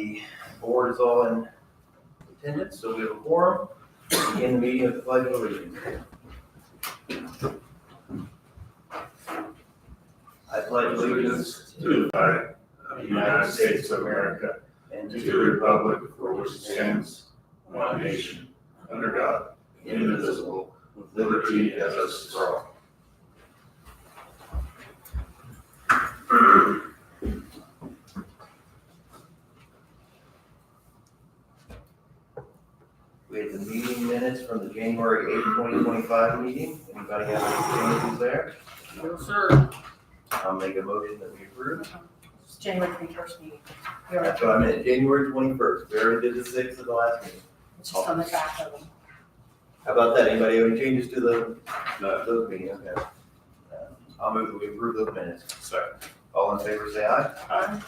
The board is all in attendance, so we have a quorum. Begin the meeting with the pledge of allegiance. I pledge allegiance to the flag of the United States of America and and to the republic for which it stands, one nation, under God, indivisible, with liberty and justice for all. We have the meeting minutes from the January 8th, 2025 meeting. Anybody have any changes there? No, sir. I'll make a motion that we approve. It's January 21st meeting. That's what I meant, January 21st. We already did the 6th of the last meeting. It's just on the back of them. How about that? Anybody have any changes to those meetings? Okay. I'll move that we approve those minutes. Second. All in favor, say aye. Aye.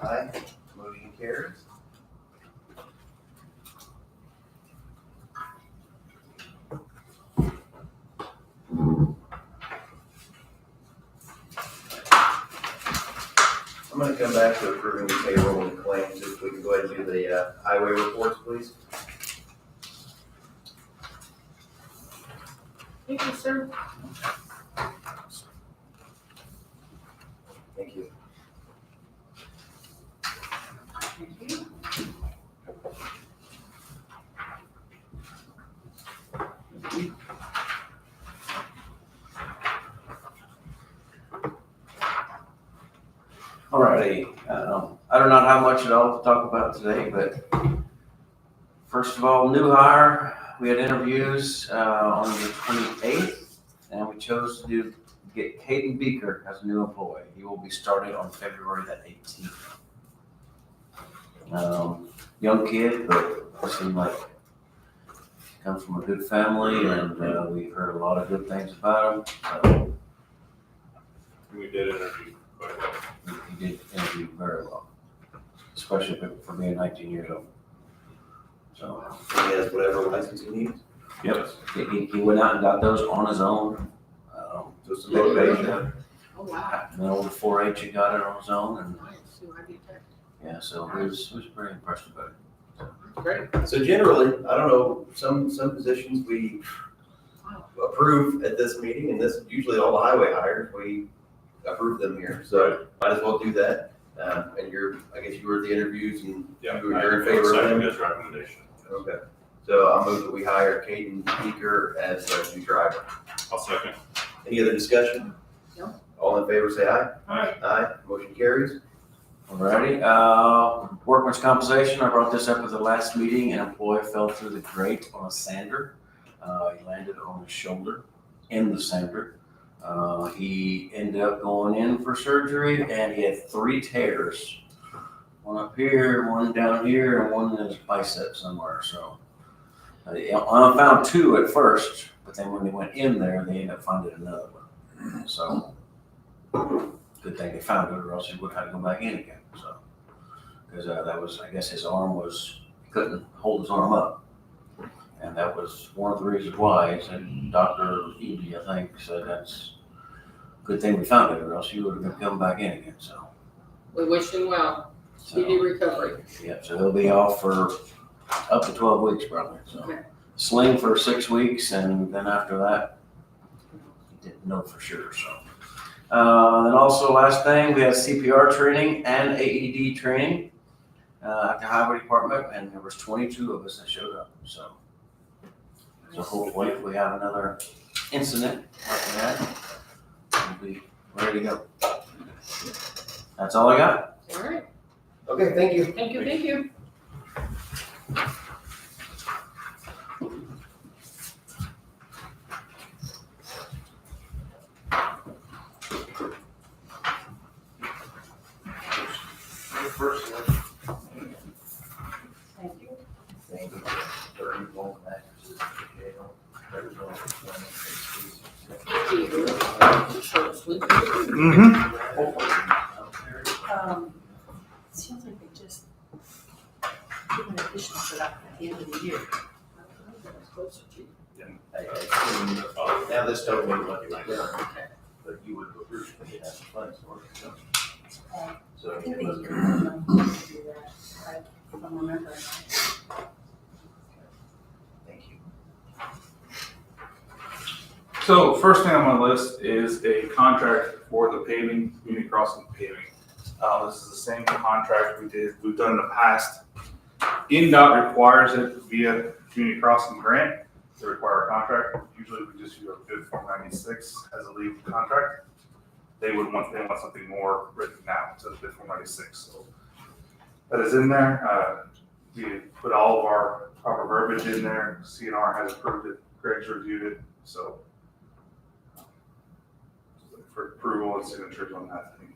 Aye. Motion carries. I'm going to come back to approving the payroll and claims. If we can go ahead and do the highway reports, please. Thank you, sir. Thank you. Thank you. Alrighty, I do not have much at all to talk about today, but first of all, new hire, we had interviews on the 28th, and we chose to get Caden Beaker as a new employee. He will be starting on February the 18th. Young kid, but seemed like he comes from a good family, and we've heard a lot of good things about him. So We did interview quite well. he did interview very well, especially for being 19 years old. So, He has whatever license he needs. yep, he went out and got those on his own. So some motivation. Oh, wow. And then over 4-H, he got it on his own, and Nice. See what I get there. yeah, so he was pretty impressed about it. Great. So generally, I don't know, some positions we approve at this meeting, and this, usually all the highway hires, we approve them here. So might as well do that. And I guess you were at the interviews and Yeah, you're in favor of second them? his recommendation. Okay. So I'll move that we hire Caden Beaker as a new driver. I'll second. Any other discussion? No. All in favor, say aye. Aye. Aye. Motion carries. Alrighty, workman's compensation, I brought this up at the last meeting. An employee fell through the grate on a sander. He landed on his shoulder in the sander. He ended up going in for surgery, and he had 3 tears. One up here, one down here, and one in his bicep somewhere, so. I found 2 at first, but then when they went in there, they ended up finding another one. So, good thing they found it, or else he would have had to go back in again, so. Because that was, I guess his arm was, he couldn't hold his arm up. And that was one of the reasons why. He said, Dr. Edie, I think, said that's a good thing we found it, or else he would have been coming back in again, so. We wish him well. Speedy recovery. Yeah, so he'll be off for up to 12 weeks probably, so. Okay. Sling for 6 weeks, and then after that, he didn't know for sure, so. Then also last thing, we had CPR training and AED training at the highway department, and there was 22 of us that showed up, so. So hopefully if we have another incident like that, we'll be ready to go. That's all I got. All right. Okay, thank you. Thank you, thank you. Thank you. Thank you. Short, sweet. Seems like they just give an additional for that at the end of the year. That's closer to. Now this told me what you were doing, Okay. but you would approve it, you have funds for it, so. I So think it they was, do that. don't remember. Thank you. So first thing on my list is a contract for the paving, community crossing paving. This is the same contract we've done in the past. NDOT requires it via community crossing grant to require a contract. Usually we just use our bid form 96 as a lead contract. They want something more written down to the bid form 96. So that is in there. We put all of our proper verbiage in there. CNR has approved it. Greg's reviewed it. So for approval and signatures on that thing.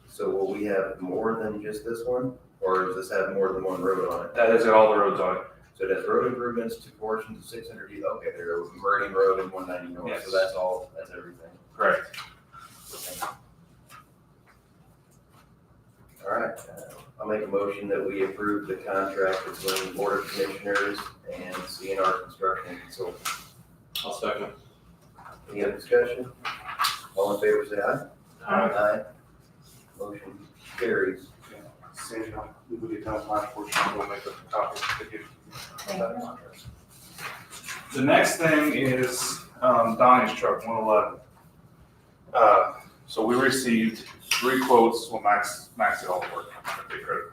So will we have more than just this one, or does this have more than one road on it? That has all the roads on it. So it has road improvements to portions of 600 east. Okay, there are Meridian Road and 190 North. Yes. So that's all. That's everything. Correct. All right. I'll make a motion that we approve the contract between Board of Commissioners and CNR Construction Consultants. I'll second. Any other discussion? All in favor, say aye. Aye. Motion carries. Sandy, we get done with my portion, we'll make a copy to give Thank that you. contract. The next thing is Donnie's truck, 111. So we received 3 quotes, well, Max did all the work, I take credit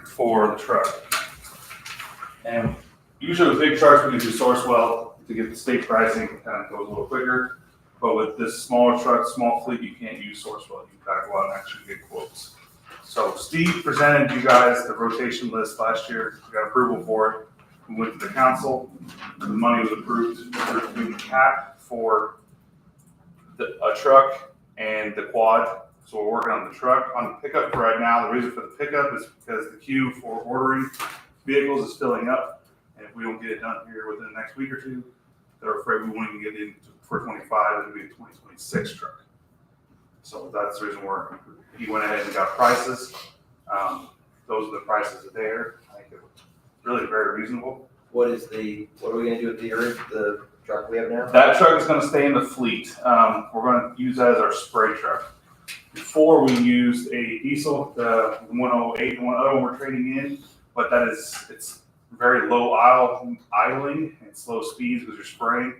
for the truck. And usually with big trucks, we can do Sourcewell to get the state pricing, it kind of goes a little quicker. But with this smaller truck, small fleet, you can't use Sourcewell. You've got to go out and actually get quotes. So Steve presented you guys the rotation list last year. We got approval for it. We went to the council. The money was approved through the cap for a truck and the quad. So we're working on the truck. On the pickup for right now, the reason for the pickup is because the queue for ordering vehicles is filling up. And if we don't get it done here within the next week or two, they're afraid we won't even get in for 25, it'll be a 2026 truck. So that's the reason he went ahead and got prices. Those are the prices there. I think it was really very reasonable. What are we gonna do with the truck we have now? That truck is gonna stay in the fleet. We're gonna use that as our spray truck. Before we used a diesel, the 108, one other one we're trading in, but it's very low idling and slow speeds because you're spraying.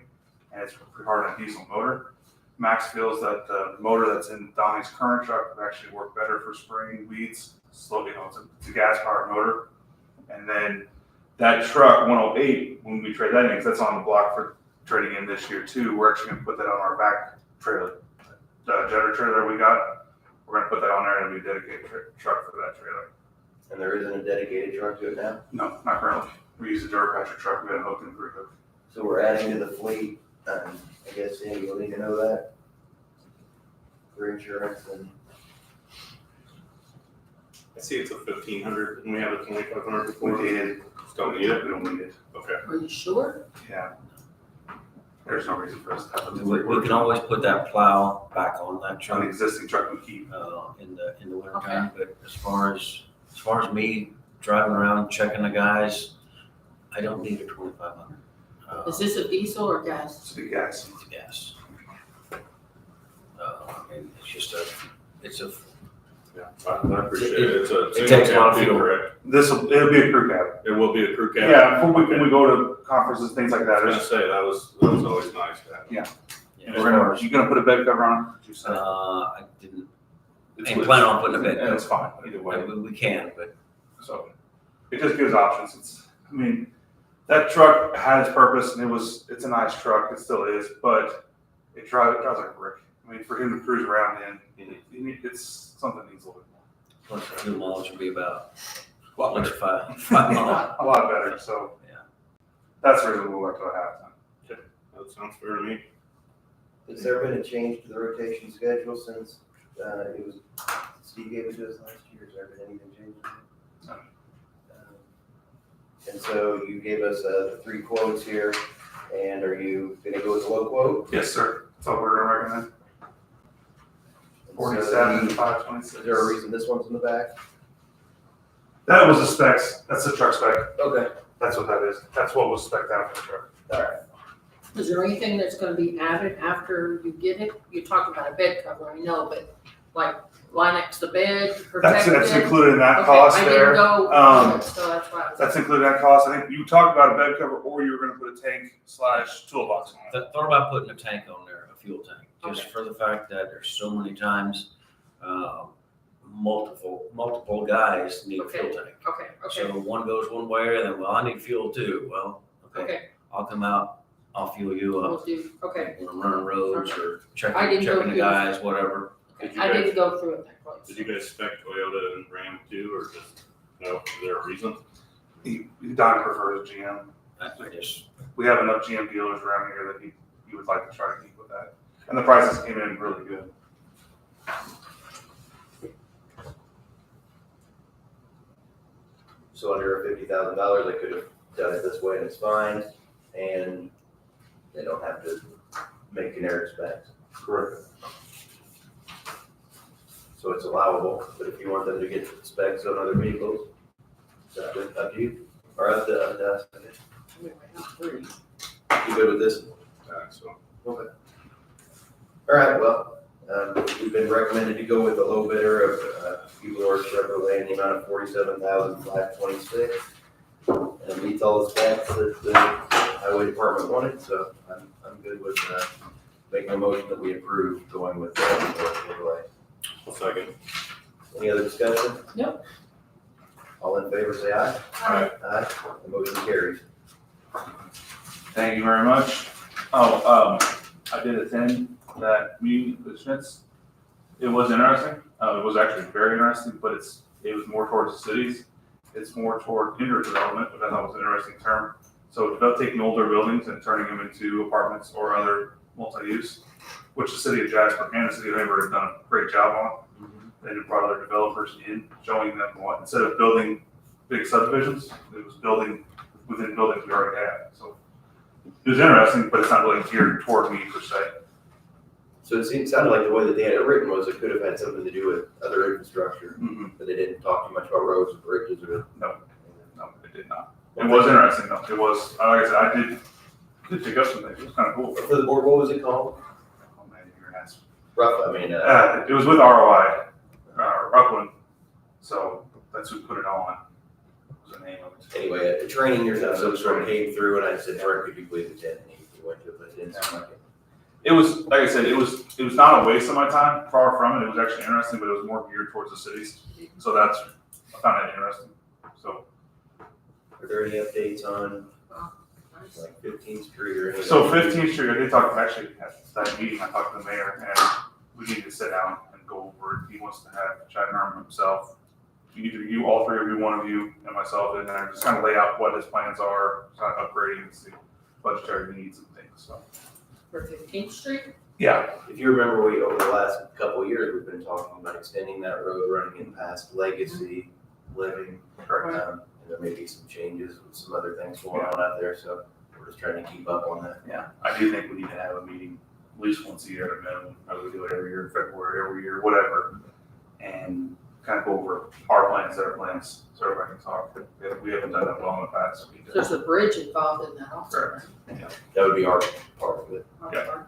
And it's pretty hard on a diesel motor. Max feels that the motor that's in Donnie's current truck would actually work better for spraying weeds. Slow, it's a gas-powered motor. And then that truck, 108, when we trade that in, because that's on the block for trading in this year too, we're actually going to put that on our back trailer. The jetter trailer we got, we're going to put that on there and it'll be a dedicated truck for that trailer. And there isn't a dedicated truck to it now? No, not currently. We use a Durapatcher truck. We got a hook and pre-hook. So we're adding to the fleet. I guess, Sandy, you'll need to know that. For insurance and. I see it's a 1,500 and we have a 2,500 before. We did. Don't need it? We don't need it. Okay. Are you sure? Yeah. There's no reason for us to have it. We can always put that plow back on that On the truck, existing truck we keep. in the winter time, but as far as me driving around checking the guys, I don't need a 2,500. Is this a diesel or gas? It's the gas. It's gas. And it's a, Yeah, I appreciate it. It's a. It takes a lot of single cab, fuel. correct? It'll be a crew cab. It will be a crew cab. Yeah, when we go to conferences, things like I that. was gonna say, that was always nice to have. as far as, You gonna put a bed cover on? You said. I didn't, It's ain't with- planning on putting a bed And it's fine, either way. we can, but So it just gives options. That truck had its purpose and it's a nice truck. It still is, but it drives like a brick. For him to cruise around it's something that needs a little bit more. plus the fuel mileage will be about, A lot like better. 5 miles. A lot better, so. Yeah. That's the reason we went to a halftime. That sounds fair to me. Has there been a change to the rotation schedule since Steve gave it to us last year? Has there been anything changed? No. And so you gave us the 3 quotes here, and are you gonna go with the low quote? Yes, sir. That's all we're gonna recommend. And so 47, 526. Is there a reason this one's in the back? That was the specs. That's the truck spec. Okay. That's what that is. That's what was spec'd out for the truck. All right. Is there anything that's gonna be added after you get it? You talked about a bed cover, I know, but like Linex the bed, protected? That's included in that Okay, cost I there. didn't go, Um, so that's why I was. That's included in that cost. I think you talked about a bed cover or you were gonna put a tank / toolbox on it. Thought about putting a tank on there, a fuel tank, just Okay. for the fact that there's so many times, multiple guys need a fuel tank. Okay, okay, So one goes one way, and then, well, I need fuel too. Well, okay, okay, I'll come out, I'll fuel you we'll up. do, okay. We're running roads or I checking didn't go the through the- guys, whatever. Did you I guys- didn't go through it that close. Did you guys spec Toyota and Ram too, or just, no, is there a reason? Don prefers GM. I just, We have enough GM dealers around here that he would like to try to keep with that. And the prices came in really good. So under $50,000, they could have done it this way and it's fine, and they don't have to make generic specs. Correct. So it's allowable, but if you want them to get specs on other vehicles, it's up to you, or up to us. Anyway, not three. You good with this? So, All right, well, we've been recommended to go with the low bidder of Hubler Chevrolet in the amount of $47,526. And it meets all the specs that the highway department wanted, so I'm good with making a motion that we approve going with Hubler Chevrolet. I'll second. Any other discussion? Nope. All in favor, say aye. Aye. Aye, the motion carries. Thank you very much. Oh, I did attend that meeting with Schmitz. It was interesting. It was actually very interesting, but it was more towards the cities. It's more toward indoor development, which I thought was an interesting term. So it's about taking older buildings and turning them into apartments or other multi-use, which the city of Jasper and the city of Hayward have done a great job on. They brought other developers in, showing them what, instead of building big subdivisions, it was building within buildings we already had. So it was interesting, but it's not really geared toward me per se. So it sounded like the way that they had it written was it could have had something to do with other infrastructure, but they didn't talk too much about roads or bridges or. No, it did not. It was interesting though. It was, like I said, I did pick up some things. It was kind of cool. For the board, what was it called? Oh man, you're gonna ask. Rough, I mean, It was with ROI, Upland, so that's who put it on. Was the name of it. anyway, a training or some sort of came through and I said, Brent, could you please attend? And he went to it, but it didn't sound like it. It was, like I said, it was not a waste of my time, far from it. It was actually interesting, but it was more geared towards the cities. So I found that interesting. So, Are there any updates on like 15th Street or anything? so 15th Street, they talked, actually at that meeting, I talked to the mayor and we need to sit down and go over it. He wants to have Chad Herman himself, either you, all three of you, one of you, and myself in there, just kind of lay out what his plans are, kind of upgrading and see budgetary needs and things, so. For 15th Street? Yeah. If you remember, over the last couple of years, we've been talking about extending that road, running in past Legacy, Living. And there may be some changes with some other things going on out there, so we're just trying to keep up on that. Yeah, I do think we need to have a meeting at least once a year at a minimum. I would do it every year, February, every year, whatever. And kind of go over our plans, their plans, so everybody can talk. We haven't done that well in the past. We did. There's a bridge involved in that also. Correct. That would be our part of it. Yeah.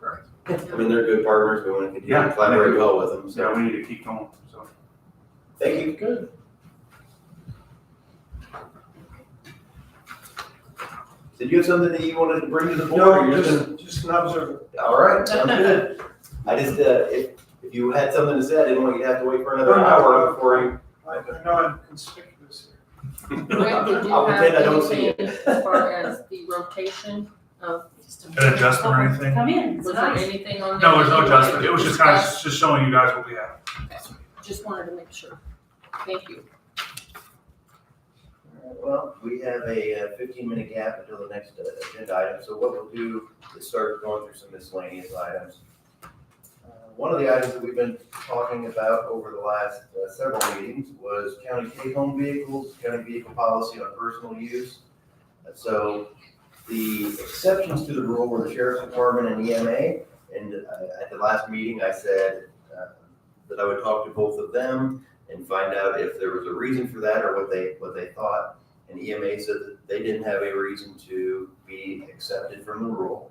Correct. I mean, they're good partners, we want to continue Yeah, to collaborate thank you. well with them, so. Yeah, we need to keep going, so. Thank you. Good. Did you have something that you wanted to bring to the board? or you're Just an observer. All right, sounds good. I just, if you had something to say, I didn't want you to have to wait for another hour before you. I know I'm conspicuous here. Rick, did you I'll have pretend I don't see anything it. as far as the rotation of, An adjustment or anything? Come in, it's was there nice. anything on there? No, there's no that you wanted adjustment. to It was just kind of discuss? just showing you guys what we have. Just wanted to make sure. Thank you. Well, we have a 15-minute gap until the next agenda item, so what we'll do is start going through some miscellaneous items. One of the items that we've been talking about over the last several meetings was county take-home vehicles, county vehicle policy on personal use. So the exceptions to the rule were the sheriff's department and EMA, and at the last meeting, I said that I would talk to both of them and find out if there was a reason for that or what they thought. and EMA said that they didn't have a reason to be accepted from the rule.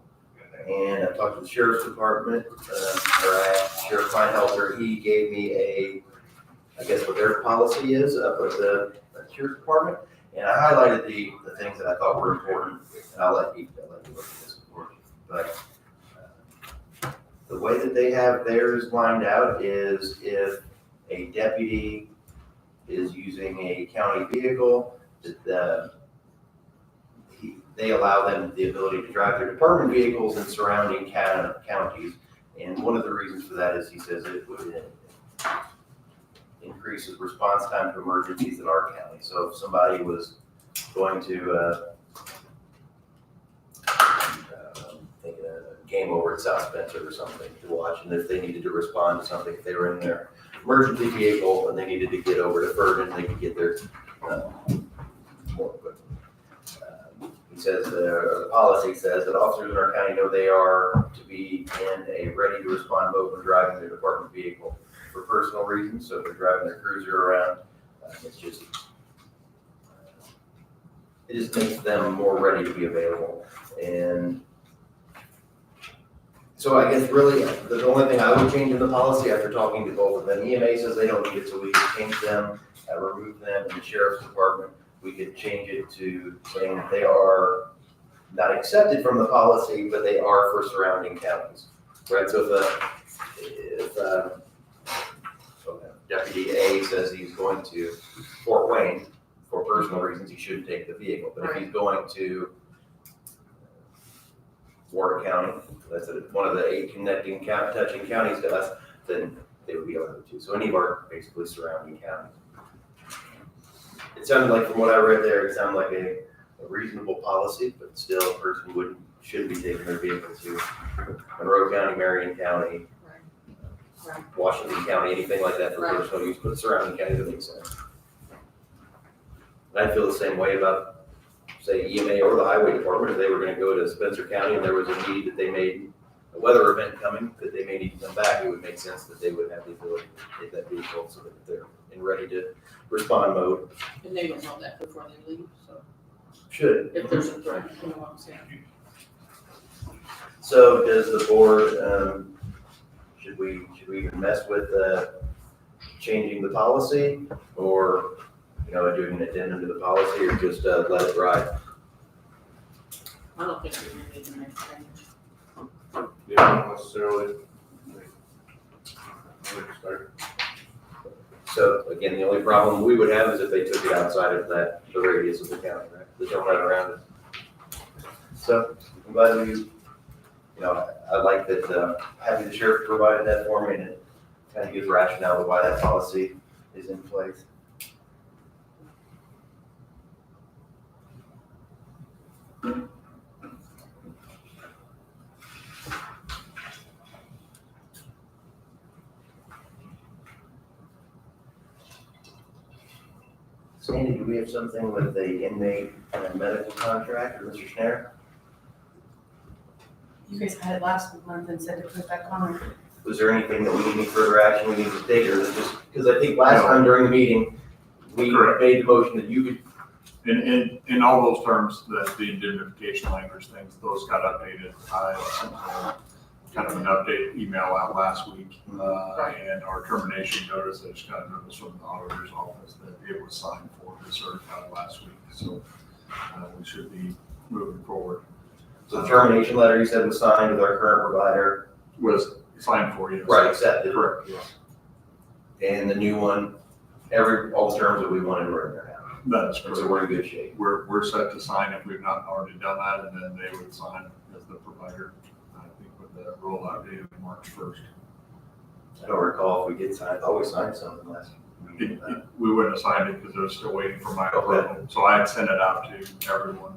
And I talked to the sheriff's department, or I asked Sheriff Kleinhelter, he gave me I guess what their policy is up at the sheriff's department. And I highlighted the things that I thought were important, and I'll let you look at this, of course. But the way that they have theirs lined out is if a deputy is using a county vehicle, that they allow them the ability to drive their department vehicles in surrounding counties. And one of the reasons for that is he says it would increases response time to emergencies in our county. So if somebody was going to, thinking a game over at South Spencer or something to watch, and if they needed to respond to something, if they were in their emergency vehicle and they needed to get over to Fergus, they could get there more quickly. He says, the policy says that officers in our county know they are to be in a ready to respond mode when driving their department vehicle for personal reasons. So if they're driving their cruiser around, it just makes them more ready to be available. And so I guess really the only thing I would change in the policy after talking to both of them, EMA says they don't need it, so we can change them, remove them, and the sheriff's department, we could change it to saying that they are not accepted from the policy, but they are for surrounding counties, right? So if Deputy A says he's going to Fort Wayne for personal reasons, he shouldn't take the vehicle. But if he's going to Warren County, that's one of the 8 connecting, touching counties to us, then they would be allowed to. So any of our basically surrounding counties. It sounded like, from what I read there, it sounded like a reasonable policy, but still a person shouldn't be taking their vehicle to Monroe County, Marion County, Right. Washington County, anything like that for Right. personal use, but surrounding counties, that makes sense. And I feel the same way about, say, EMA or the highway department. If they were gonna go to Spencer County and there was a need that they made, a weather event coming, that they may need to come back, it would make sense that they would have the ability to take that vehicle so that they're in ready to respond mode. And they don't know that before they leave, so Should. if there's a threat, you know what I'm saying? So does the board, should we even mess with, changing the policy, or, doing an addendum to the policy, or just, let it ride? I don't think we need to make a change. Yeah, not necessarily. Start. So again, the only problem we would have is if they took it outside of the radius of the county, right? They don't run around it. So I'm glad I like that, having the sheriff provided that for me, and it kind of gives rationale to why that policy is in place. Sandy, do we have something with the inmate medical contract, or Mr. Schneider? You guys had it last month and said to put it back on. Was there anything that we need, any further action we need to take, or is it just, because I think last time during the meeting, we Correct. made the motion that you could, In all those terms, the indemnification language things, those got updated. I sent kind of an update email out last week, and our termination notice, I just got a notice from the auditor's office that it was signed for and certified last week, so we should be moving forward. so the termination letter you said was signed with our current provider, Was signed for, yes. right, accepted. Correct, yes. And the new one, all the terms that we wanted were in there now. That is So correct. we're in good shape. We're set to sign if we've not already done that, and then they would sign as the provider, I think with the rollout date of March 1st. I don't recall if we did sign, I thought we signed something last meeting. We wouldn't have signed it because they're still waiting for my Okay. approval, so I had sent it out to everyone.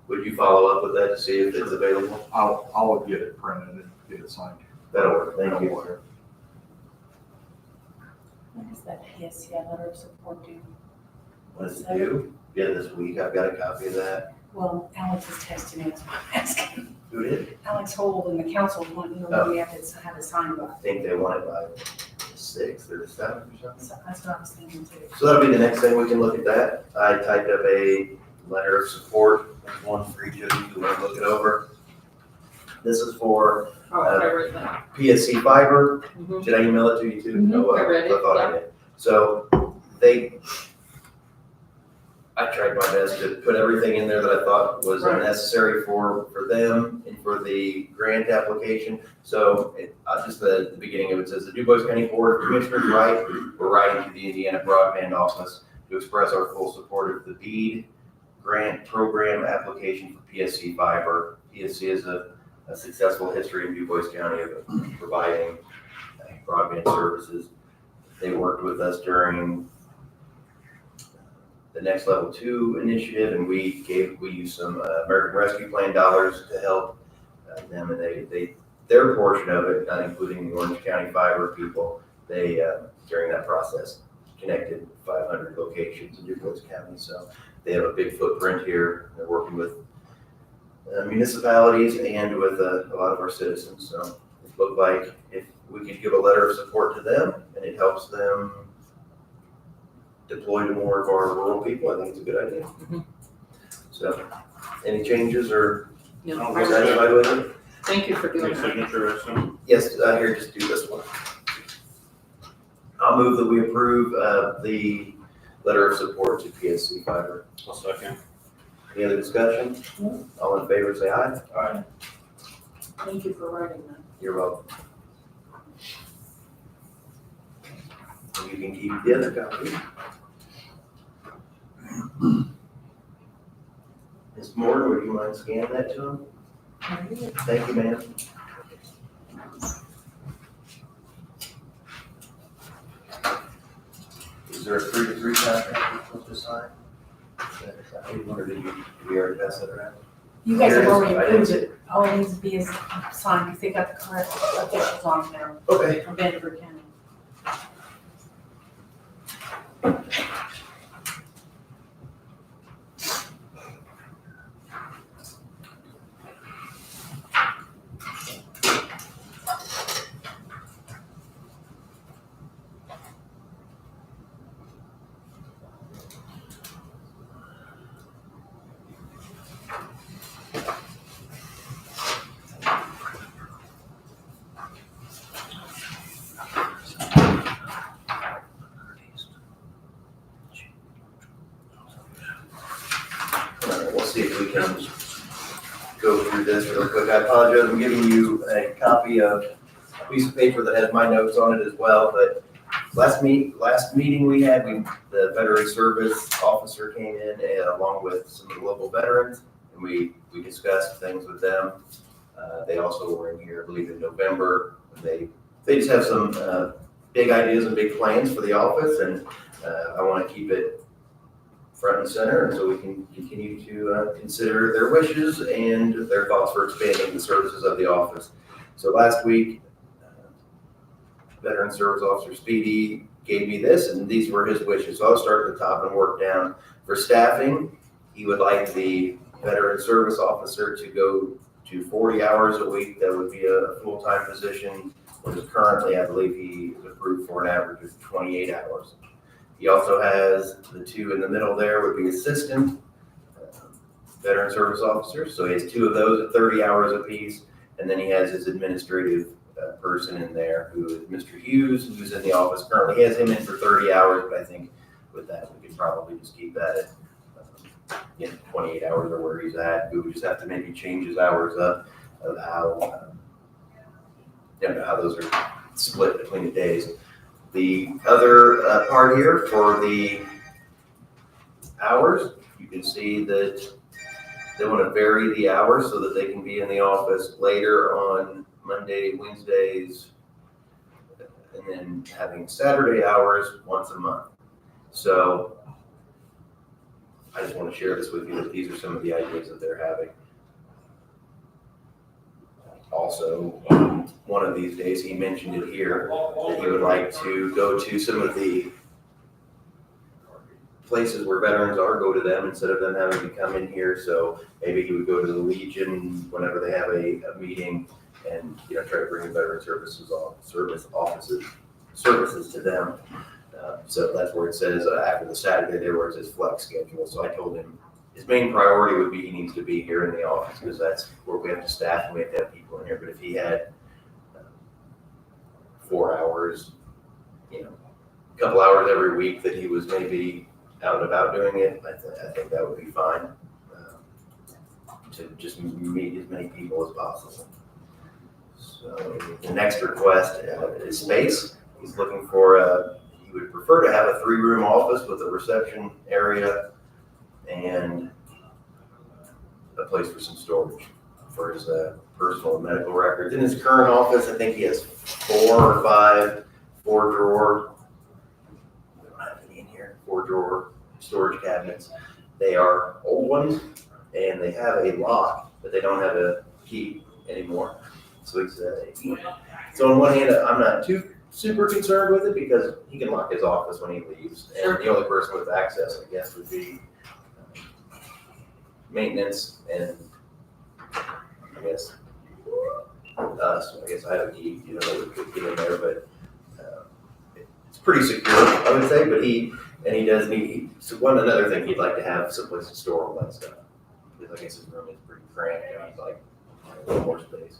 Would you follow up with that to see if it's available? I'll get it printed and get it signed. That'll work, thank you. When is that PSCI letter of support due? What does it do? get it this week. I've got a copy of that. Well, Alex is texting me, that's why I'm asking. Who did? Alex Hold and the council want, when we have to have it signed by. I think they want it by 6th or 7th or something. So that's what I was thinking too. So that'll be the next thing, we can look at that. I typed up a letter of support, there's one for each of you who want to look it over. This is for Oh, I read that. PSC Fiber. Mhm. Did I email it to you too? Mhm, No, I read it, thought I did. So I tried my best to put everything in there that I thought was Right. necessary for them and for the grant application. So just the beginning of it says, the DuBois County Board of Commissioners we're writing to the Indiana Broadband Office to express our full support of the BEAD grant program application for PSC Fiber. PSC is a successful history in DuBois County of providing broadband services. They worked with us during the Next Level 2 initiative, and we used some American Rescue Plan dollars to help them, and their portion of it, not including the Orange County Fiber people, they during that process connected 500 locations in DuBois County. So they have a big footprint here. They're working with municipalities and with a lot of our citizens. So it looked like if we could give a letter of support to them and it helps them deploy to more of our rural people, I think it's a good idea. Mhm. So, any changes or No, I was read it. satisfied with it? Thank you for doing Your that. signature, I assume? Yes, here, just do this one. I'll move that we approve the letter of support to PSC Fiber. I'll second. Any other discussion? All in favor, say aye. Aye. Thank you for writing that. You're welcome. And you can keep the other copy. Ms. Moore, would you mind scanning that to him? Thank you, ma'am. Is there a 3-to-3 contract you're supposed to sign? Or did we already pass that around? You guys Here have it is. already I didn't approved see it. All it needs to be is signed, because they got the correct officials on there Okay. from Vanderburgh County. We'll see if we can go through this real quick. I apologize, I'm giving you a copy of a piece of paper that has my notes on it as well, but last meeting we had, the veteran service officer came in along with some of the local veterans, and we discussed things with them. They also were in here, I believe, in November. They just have some big ideas and big plans for the office, and I want to keep it front and center, and so we can continue to consider their wishes and their thoughts for expanding the services of the office. So last week, Veteran Service Officer Speedy gave me this, and these were his wishes. So I'll start at the top and work down. For staffing, he would like the Veteran Service Officer to go to 40 hours a week. That would be a full-time position, whereas currently, I believe he is approved for an average of 28 hours. He also has the two in the middle there would be assistant veteran service officers. So he has two of those at 30 hours apiece. And then he has his administrative person in there who is Mr. Hughes, who's in the office currently. He has him in for 30 hours, but I think with that, we could probably just keep that at 28 hours or where he's at. We would just have to maybe change his hours up of how, how those are split between the days. The other part here for the hours, you can see that they want to vary the hours so that they can be in the office later on Monday, Wednesdays, and then having Saturday hours once a month. So I just want to share this with you, that these are some of the ideas that they're having. Also, one of these days, he mentioned it here, that he would like to go to some of the places where veterans are, go to them instead of them having to come in here. So maybe he would go to the Legion whenever they have a meeting and, you know, try to bring veteran services to them. So that's where it says after the Saturday there where it says flex schedule. So I told him his main priority would be he needs to be here in the office because that's where we have to staff and we have to have people in here. But if he had 4 hours, you know, a couple hours every week that he was maybe out and about doing it, I think that would be fine. To just meet as many people as possible. So the next request is space. He's looking for he would prefer to have a 3-room office with a reception area and a place for some storage for his personal and medical records. In his current office, I think he has 4 or 5 4-drawer, we don't have any in here, 4-drawer storage cabinets. They are old ones and they have a lock, but they don't have a key anymore. So he's, so on one hand, I'm not too super concerned with it because he can lock his office when he leaves. And the only person with access, I guess, would be maintenance and I guess us. I guess I have a key, you know, that we could get in there, but it's pretty secure, I would say. But he does need, so another thing, he'd like to have someplace to store all that stuff. Because I guess his room is pretty cramped and he'd like a little more space.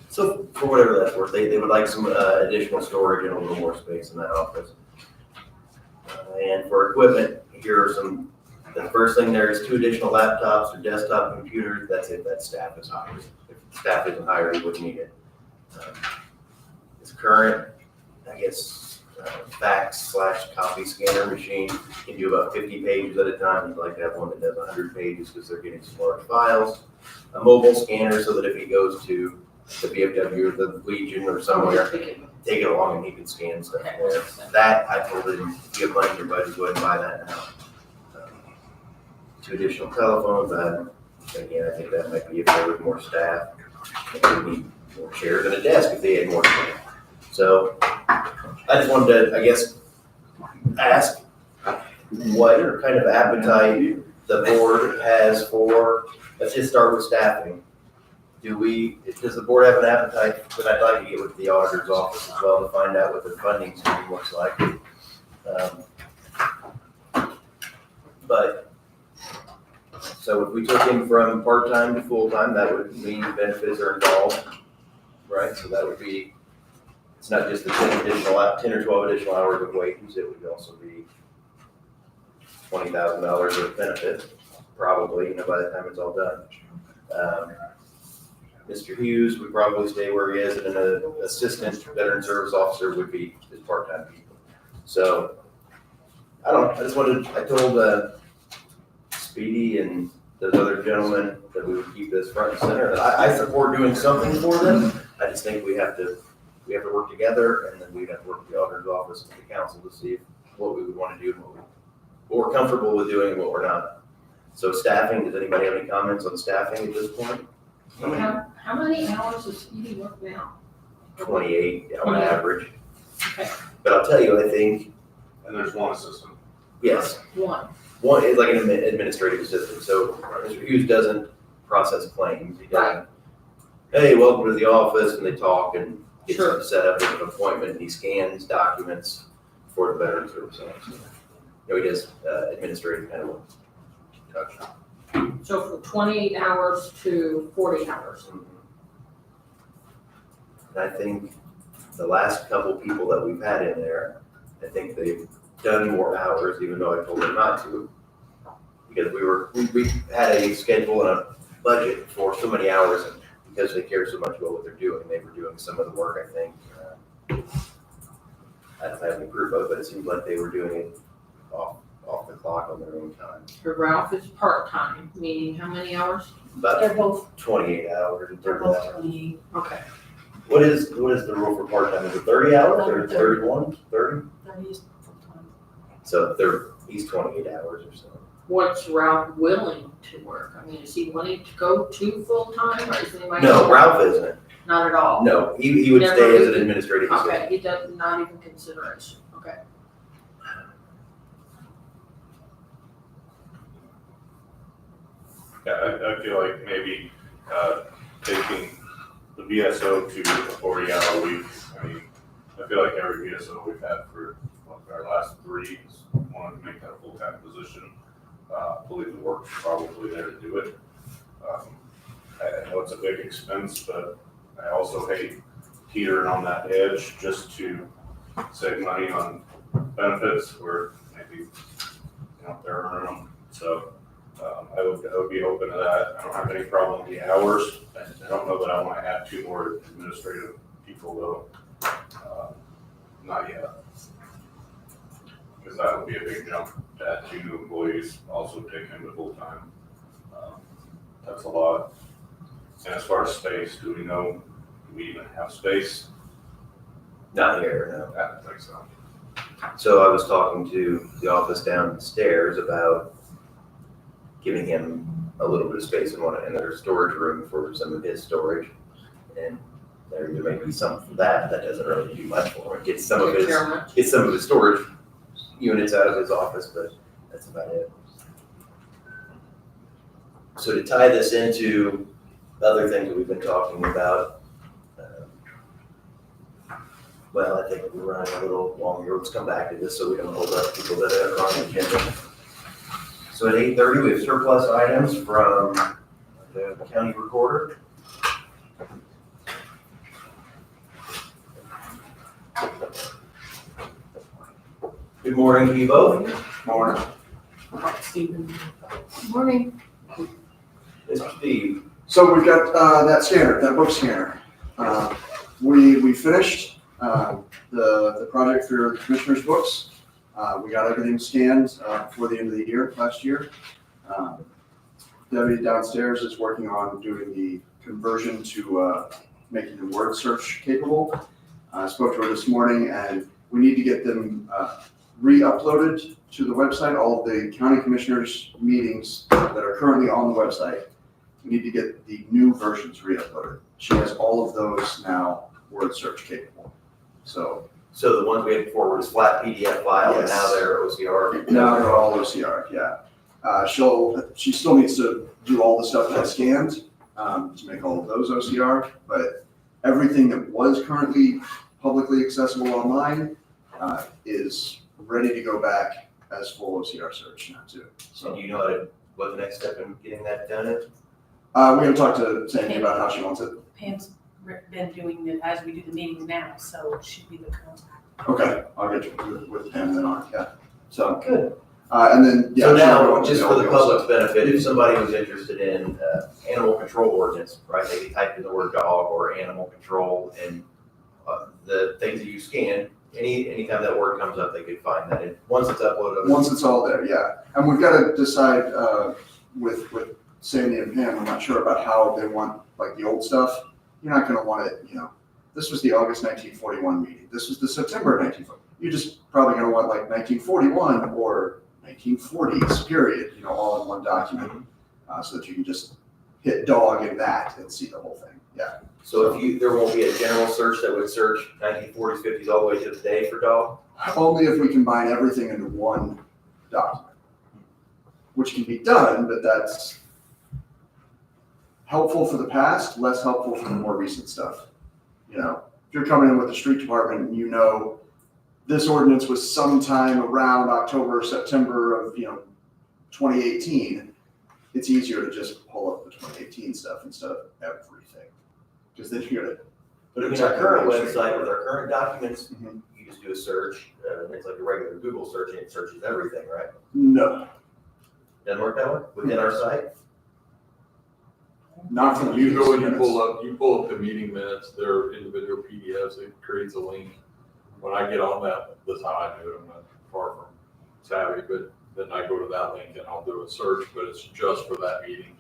So for whatever that's worth, they would like some additional storage and a little more space in that office. And for equipment, here are some, the first thing there is 2 additional laptops or desktop computers. That's if that staff is hired. If staff isn't hired, he wouldn't need it. His current, I guess, fax/copy scanner machine can do about 50 pages at a time. He'd like to have one that does 100 pages because they're getting some large files. A mobile scanner so that if he goes to the VFW or the Legion or somewhere, take it along and he can scan stuff. That, I told him, if you have money in your budget, go ahead and buy that now. 2 additional telephones. Again, I think that might be if there was more staff. They would need more chairs and a desk if they had more staff. So I just wanted to, I guess, ask what kind of appetite the board has for, let's just start with staffing. Does the board have an appetite, but I'd like to get with the auditor's office as well to find out what the funding scheme looks like. But, so if we took him from part-time to full-time, that would mean benefits are involved, right? So that would be, it's not just the 10 or 12 additional hours of wages, it would also be $20,000 of benefits, probably, you know, by the time it's all done. Mr. Hughes would probably stay where he is, and an assistant veteran service officer would be his part-time people. So, I told Speedy and those other gentlemen that we would keep this front and center, that I support doing something for them. I just think we have to work together, and then we have to work with the auditor's office and the council to see what we would want to do and what we're comfortable with doing and what we're not. So staffing, does anybody have any comments on staffing at this point? How many hours does Speedy work now? 28 on average. Okay. But I'll tell you, I think, And there's 1 assistant. yes, One. one is like an administrative assistant. So Mr. Hughes doesn't process claims. He doesn't, hey, welcome to the office, and they talk and get Sure. set up with an appointment, and he scans documents for the veteran service officer. You know, he does administrative kind of work. So from 28 hours to 40 hours. And I think the last couple people that we've had in there, I think they've done more hours, even though I told them not to. Because we had a schedule and a budget for so many hours, and because they care so much about what they're doing, they were doing some of the work, I think. I don't have any proof of it, but it seems like they were doing it off the clock on their own time. So Ralph is part-time, meaning how many hours? About They're both, 28 hours and they're 30 both hours. 28, Okay. What is the rule for part-time? Is it 30 hours or 31, 30? 30 is full-time. So he's 28 hours or so. What's Ralph willing to work? I mean, is he wanting to go to full-time or is anybody? No, Ralph isn't. Not at all? No, he would Never stay as an even- administrative Okay, assistant. he does, not even consideration, okay. Yeah, I feel like maybe, taking the VSO to a 40-hour week. I mean, I feel like every VSO we've had for our last 3 wanted to make that a full-time position. I believe the work's probably there to do it. I know it's a big expense, but I also hate teetering on that edge just to save money on benefits where maybe, they're earning them. So, I would be open to that. I don't have any problem with the hours. I don't know that I want to add 2 more administrative people though. Not yet. Because that would be a big jump to add 2 new employees, also take him to full-time. That's a lot. And as far as space, do we even have space? Not here, I don't think so. no. So I was talking to the office downstairs about giving him a little bit of space in their storage room for some of his storage. And there may be some for that doesn't really do much for him. Get some of his storage units out of his office, but that's about it. So to tie this into other things that we've been talking about, well, I think we're running a little longer. Let's come back to this so we don't hold up people that are on the agenda. So at 8:30, we have surplus items from the county recorder. Good morning to you both. Morning. Stephen. Morning. Mr. Steve. So we've got that scanner, that book scanner. We finished the project for the commissioner's books. We got everything scanned before the end of the year, last year. Debbie downstairs is working on doing the conversion to making them word search capable. I spoke to her this morning, and we need to get them re-uploaded to the website. All of the county commissioners' meetings that are currently on the website, we need to get the new versions re-uploaded. She has all of those now word search capable. So So the ones we had before were just flat PDF file, and now Yes. they're OCR. now they're all OCR, yeah. She still needs to do all the stuff that's scanned to make all of those OCR, but everything that was currently publicly accessible online is ready to go back as full OCR search now too. So So do you know what the next step in getting that done is? we're gonna talk to Sandy about how she wants it. Pam's been doing it as we do the meetings now, so it should be the contact. Okay, I'll get you with Pam then on, yeah. So, Good. and then, yeah. So she'll go now, into just the for the audio public's stuff. benefit, if somebody was interested in animal control ordinance, right, they could type in the word dog or animal control, and the things that you scan, anytime that word comes up, they could find that. Once it's uploaded. Once it's all there, yeah. And we've got to decide with Sandy and Pam, I'm not sure about how they want, like, the old stuff. You're not gonna want it, this was the August 1941 meeting, this was the September 1940. You're just probably gonna want like 1941 or 1940s, period, all in one document, so that you can just hit dog in that and see the whole thing, yeah. So there won't be a general search that would search 1940s, 50s, all the way to today for dog? Only if we combine everything into one document, which can be done, but that's helpful for the past, less helpful for the more recent stuff. If you're coming in with the street department and this ordinance was sometime around October or September of 2018, it's easier to just pull up the 2018 stuff instead of everything. Because then you're gonna. But in our current website with our current documents, Mhm. you just do a search, it's like a regular Google search, and it searches everything, right? No, Doesn't work that way within our site? not from You go and you pull up the meeting minutes, they're individual PDFs, it creates a link. When I get on that, that's how I do it, I'm not far from savvy, but then I go to that link and I'll do a search, but it's just for that meeting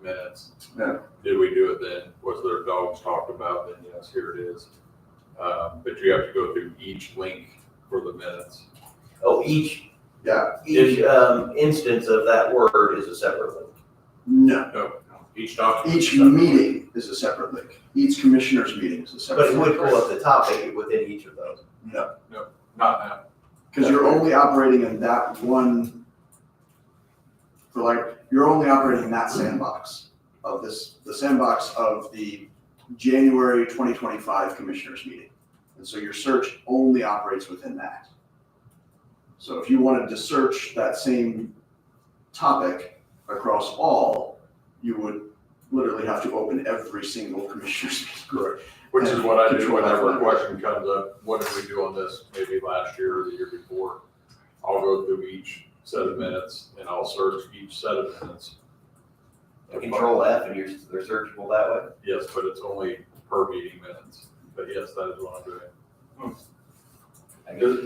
minutes. Yeah. Did we do it then? Was there dogs talked about? Then yes, here it is. But you have to go through each link for the minutes. Oh, each Yeah, instance of that word is a separate link. no. Each document. Each meeting is a separate link. Each commissioner's meeting is a But separate it link. would pull up the topic within each of those. No, Not now. because you're only operating in that one, you're only operating in that sandbox of this, the sandbox of the January 2025 commissioners meeting. And so your search only operates within that. So if you wanted to search that same topic across all, you would literally have to open every single commissioner's meeting. Correct. Which is what I do whenever a question comes up, what did we do on this, maybe last year or the year before? I'll go through each set of minutes and I'll search each set of minutes. Control F and they're searchable that way. Yes, but it's only per meeting minutes. But yes, that is what I'm doing.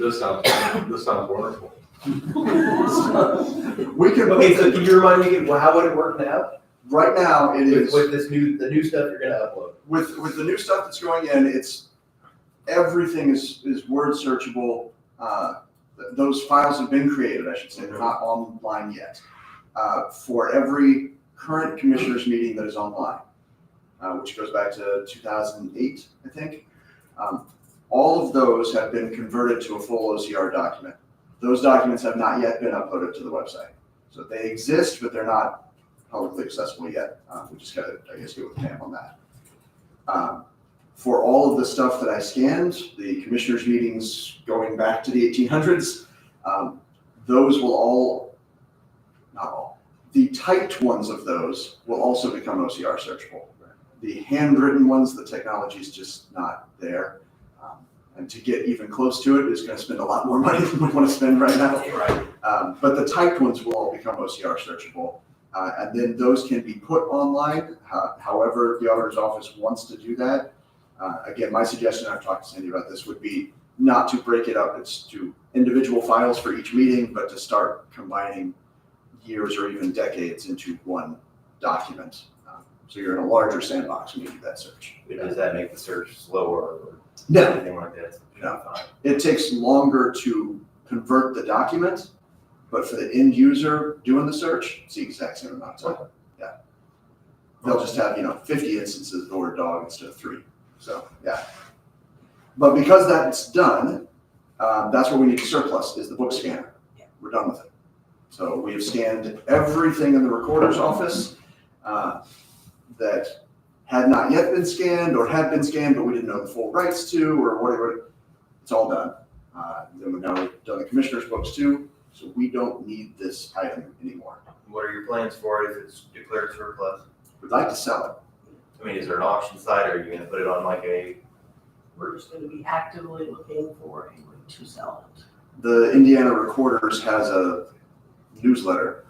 This sounds wonderful. We can, Okay, so can you remind me again, how would it work now? right now, it is. With this the new stuff you're gonna upload? With the new stuff that's going in, it's, everything is word searchable. Those files have been created, I should say, they're not online yet. For every current commissioners meeting that is online, which goes back to 2008, I think. All of those have been converted to a full OCR document. Those documents have not yet been uploaded to the website. So they exist, but they're not publicly accessible yet. We just gotta, I guess, get with Pam on that. For all of the stuff that I scanned, the commissioners meetings going back to the 1800s, those will all, not all, the typed ones of those will also become OCR searchable. The handwritten ones, the technology is just not there. And to get even close to it is gonna spend a lot more money than we wanna spend right now. Right. But the typed ones will all become OCR searchable. And then those can be put online, however the auditor's office wants to do that. Again, my suggestion, I've talked to Sandy about this, would be not to break it up into individual files for each meeting, but to start combining years or even decades into one document. So you're in a larger sandbox when you do that search. Does that make the search slower or No, anything like that? No. Fine. it takes longer to convert the document, but for the end user doing the search, it's the exact same amount of time. Yeah. They'll just have, 50 instances of the word dog instead of 3. So, yeah. But because that's done, that's what we need to surplus is the book scanner. We're done with it. So we have scanned everything in the recorder's office that had not yet been scanned or had been scanned, but we didn't know the full rights to or whatever. It's all done. Then we've now done the commissioner's books too, so we don't need this item anymore. What are your plans for it if it's declared surplus? We'd like to sell it. I mean, is there an auction site or are you gonna put it on like a? We're just gonna be actively looking for a way to sell it. The Indiana Recorders has a newsletter.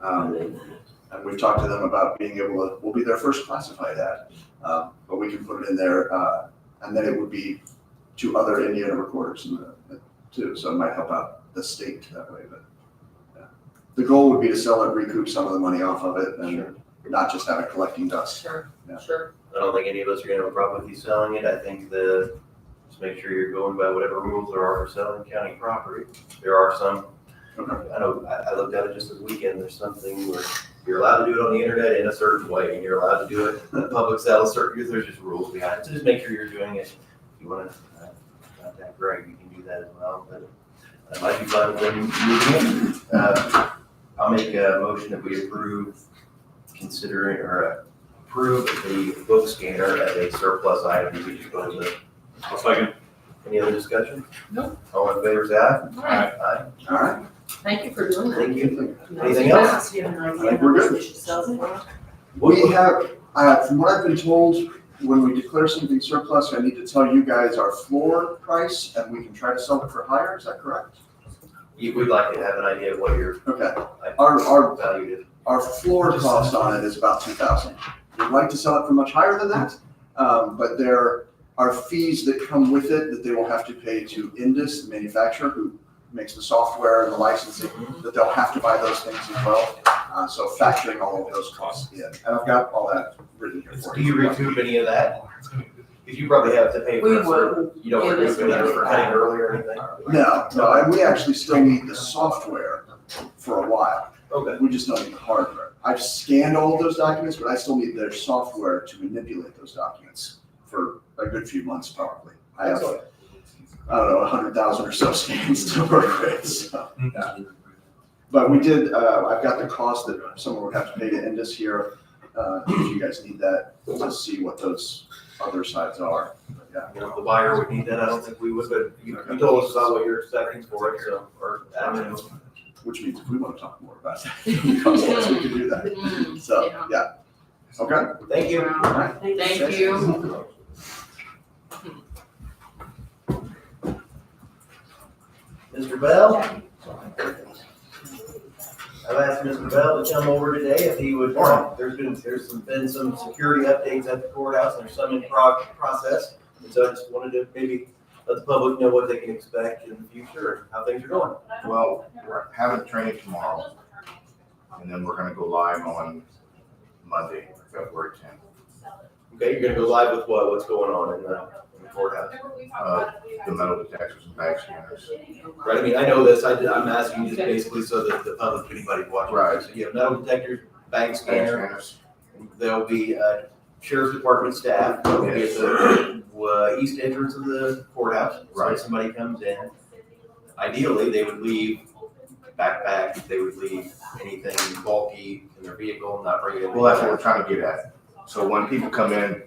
And we've talked to them about being able to, we'll be their first classified ad, but we can put it in there, and then it would be to other Indiana recorders too, so it might help out the state that way, but yeah. The goal would be to sell it, recoup some of the money off of it, and not just have it collecting dust. Sure, Yeah. sure. I don't think any of us are gonna have a problem with you selling it. I think just make sure you're going by whatever rules there are for selling county property. There are some, Okay. I know, I looked at it just this weekend, there's something where you're allowed to do it on the internet in a certain way, and you're allowed to do it in public sale, because there's just rules behind it. So just make sure you're doing it. If you wanna contact Greg, you can do that as well, but I might be fine with them using it. I'll make a motion that we approve approve the book scanner as a surplus item. We just go to the. I'll second. Any other discussion? No. All in favor, say aye. All right, Aye. All right. thank you for doing that. Thank you. No, Anything else? Do you have an I idea think how we're much good. we should sell it for? We have, from what I've been told, when we declare something surplus, I need to tell you guys our floor price, and we can try to sell it for higher, is that correct? We'd like to have an idea of what your Okay. Our value is. Our floor cost on it is about $2,000. We'd like to sell it for much higher than that, but there are fees that come with it that they will have to pay to Indus, the manufacturer who makes the software and the licensing, that they'll have to buy those things as well. So factoring all of those costs in. And I've got all that written here for Do you. you recoup any of that? Because you probably have to pay We for it. wouldn't. You don't give us recoup any money for back. cutting early or anything? No, and we actually still need the software for a while. Okay. We just don't need the hardware. I've scanned all of those documents, but I still need their software to manipulate those documents for a good few months probably. I have, I don't know, 100,000 or so scans to work with, so, yeah. But we did, I've got the cost that someone would have to pay to Indus here, if you guys need that to see what those other sides are. But, yeah. You know, if the buyer would need that, I don't think we would, but you told us about what you're expecting for it, so, or, Which means if we want to talk more about that, we can do that. Mm, So, yeah. Okay. thank you. All right. Thank you. Mr. Bell? I've asked Mr. Bell to come over today if he would, there's been some security updates at the courthouse, and there's some in process. And so I just wanted to maybe let the public know what they can expect in the future and how things are going. Well, we're having training tomorrow, and then we're gonna go live on Monday, February 10th. Okay, you're gonna go live with what? What's going on in the courthouse? The metal detectors and bag scanners. Right, I mean, I know this, I'm asking just basically so that the public, anybody watching. Right. So you have metal detectors, bank Bag scanner, scanners. there'll be sheriff's department staff, that'll be at the east entrance of the courthouse. So Right. if somebody comes in, ideally, they would leave backpacks, they would leave anything bulky in their vehicle, not bring it in. Well, that's what we're trying to get at. So when people come in,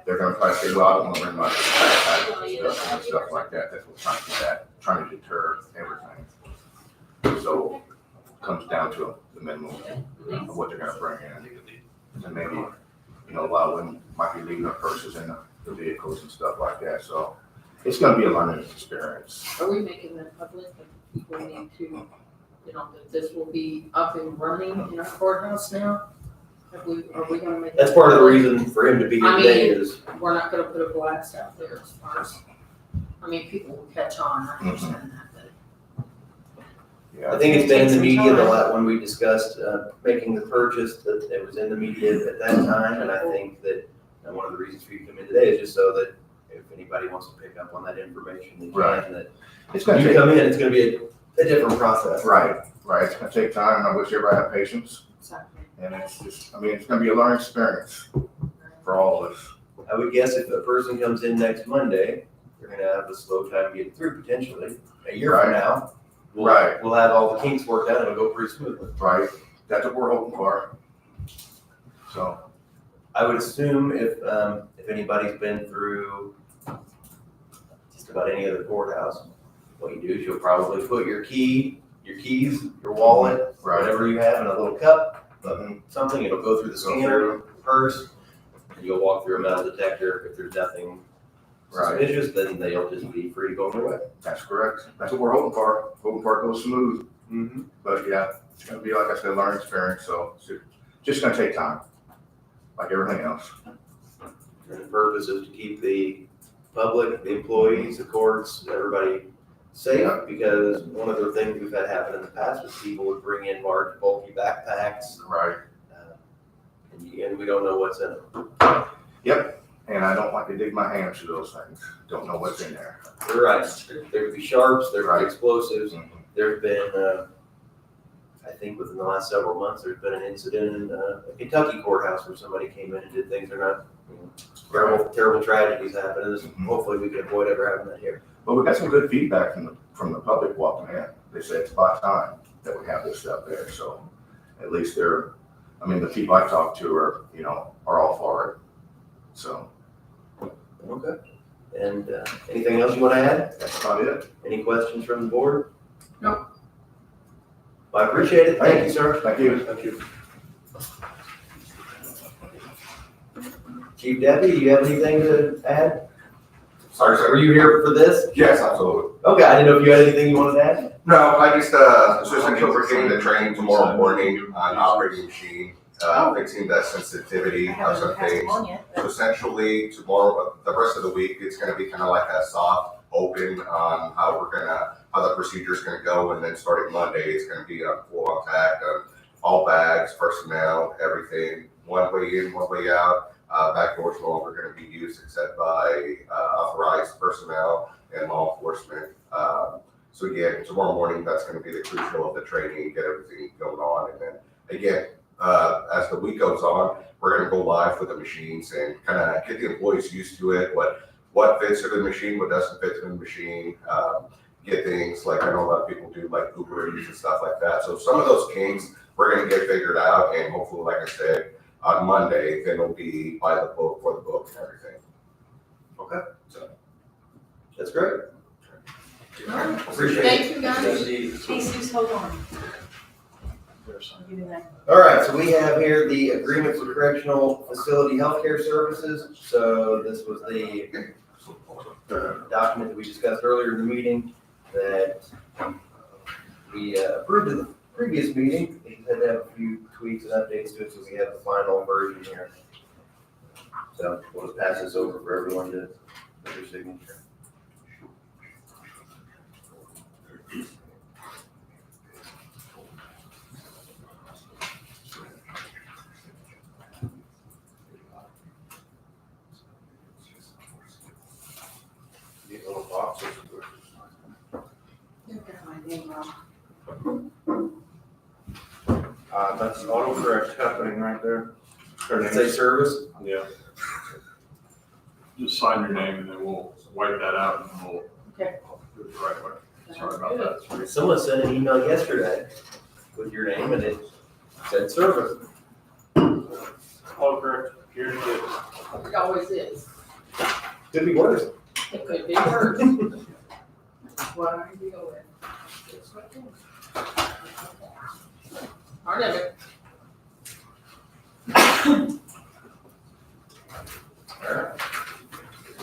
they're gonna probably say, well, I don't wanna bring my backpack and stuff like that. That's what we're trying to get at, trying to deter everything. So it comes down to the minimum of what they're gonna bring in. And maybe, you know, a lot of them might be leaving their purses in the vehicles and stuff like that. So it's gonna be a learning experience. Are we making that public? We need to, you know, that this will be up and running in our courthouse now? Are we gonna make? That's part of the reason for him to be here I today mean- is, We're not gonna put a blast out there as far as, I mean, people will catch on, I understand that, Yeah. I think it's been in the Take some media the time. lot when we discussed making the purchase, that it was in the media at that time. And I think that one of the reasons for you to come in today is just so that if anybody wants to pick up on that information, they Right. can. That It's gonna you take, come in, it's gonna be a different process. right. It's gonna take time, and I wish everybody had patience. exactly. And it's just, I mean, it's gonna be a learning experience for all of us. I would guess if a person comes in next Monday, you're gonna have a slow time getting through potentially. A year from Right. now, Right. we'll have all the kinks worked out and it'll go pretty smoothly. Right, that's what we're hoping for. So, I would assume if anybody's been through just about any other courthouse, what you do is you'll probably put your keys, your wallet, right. whatever you have in a little cup, Mhm. something, it'll go through the Go scanner, purse, and you'll walk through a metal detector. If there's nothing Right. suspicious, then they'll just be free to go on their way. That's correct. That's what we're hoping for. Hoping for it goes smooth. Mm-hmm. But yeah, it's gonna be, like I said, a learning experience, so it's just gonna take time, like everything else. And the purpose is to keep the public, the employees, the courts, everybody safe, Yeah. because one of the things we've had happen in the past was people would bring in large bulky backpacks, Right. and we don't know what's in them. Yep. And I don't like to dig my hands through those things. Don't know what's in there. You're right, there could be sharps, there could Right. be explosives. Mhm. There's been, I think within the last several months, there's been an incident in a Kentucky courthouse where somebody came in and did things they're not, terrible tragedies happen, and Mhm. hopefully we can avoid ever having that here. But we got some good feedback from the public walking in. They said it's about time that we have this stuff there, so at least they're, I mean, the people I talked to are, you know, are all for it. So Okay. And anything else you want to add? that's about it. Any questions from the board? No. Well, I appreciate it. Thank you, sir. Thank you. Thank you. Chief Deputy, do you have anything to add? Sorry, sir. Were you here for this? Yes, absolutely. Okay, I didn't know if you had anything you wanted to add. No, I just, essentially we're getting the training tomorrow morning on operating the machine, fixing the sensitivity I of haven't some passed things. on yet, So but essentially tomorrow, the rest of the week, it's gonna be kind of like a soft open on how the procedure's gonna go. And then starting Monday, it's gonna be a full attack on all bags, personnel, everything, one way in, one way out. Back doors no longer gonna be used except by authorized personnel and law enforcement. So again, tomorrow morning, that's gonna be the crucial of the training, get everything going on. And then again, as the week goes on, we're gonna go live with the machines and kind of get the employees used to it, what fits in the machine, what doesn't fit in the machine. Get things like, I know a lot of people do like Uber Eats and stuff like that. So some of those kinks, we're gonna get figured out, and hopefully, like I said, on Monday, then it'll be by the book, for the book and everything. Okay. So. That's great. Alright. Appreciate it. Thank you, guys. Hey, Suze, hold on. I'll give you that. All right, so we have here the agreement for correctional facility healthcare services. So this was the document that we discussed earlier in the meeting that we approved in the previous meeting. We had to have a few tweaks and updates to it, so we have the final version here. So we'll just pass this over for everyone to put their signature. These little boxes. You've got my name wrong. That's autocorrect happening right there. Does it say service? Yeah. Just sign your name and then we'll wipe that out and we'll Okay. do it the right way. Sorry about that. Someone sent an email yesterday with your name and it said service. Autocorrect, here's it. It always is. Could be worse. It could be worse. What are you doing? Part of it. Alright.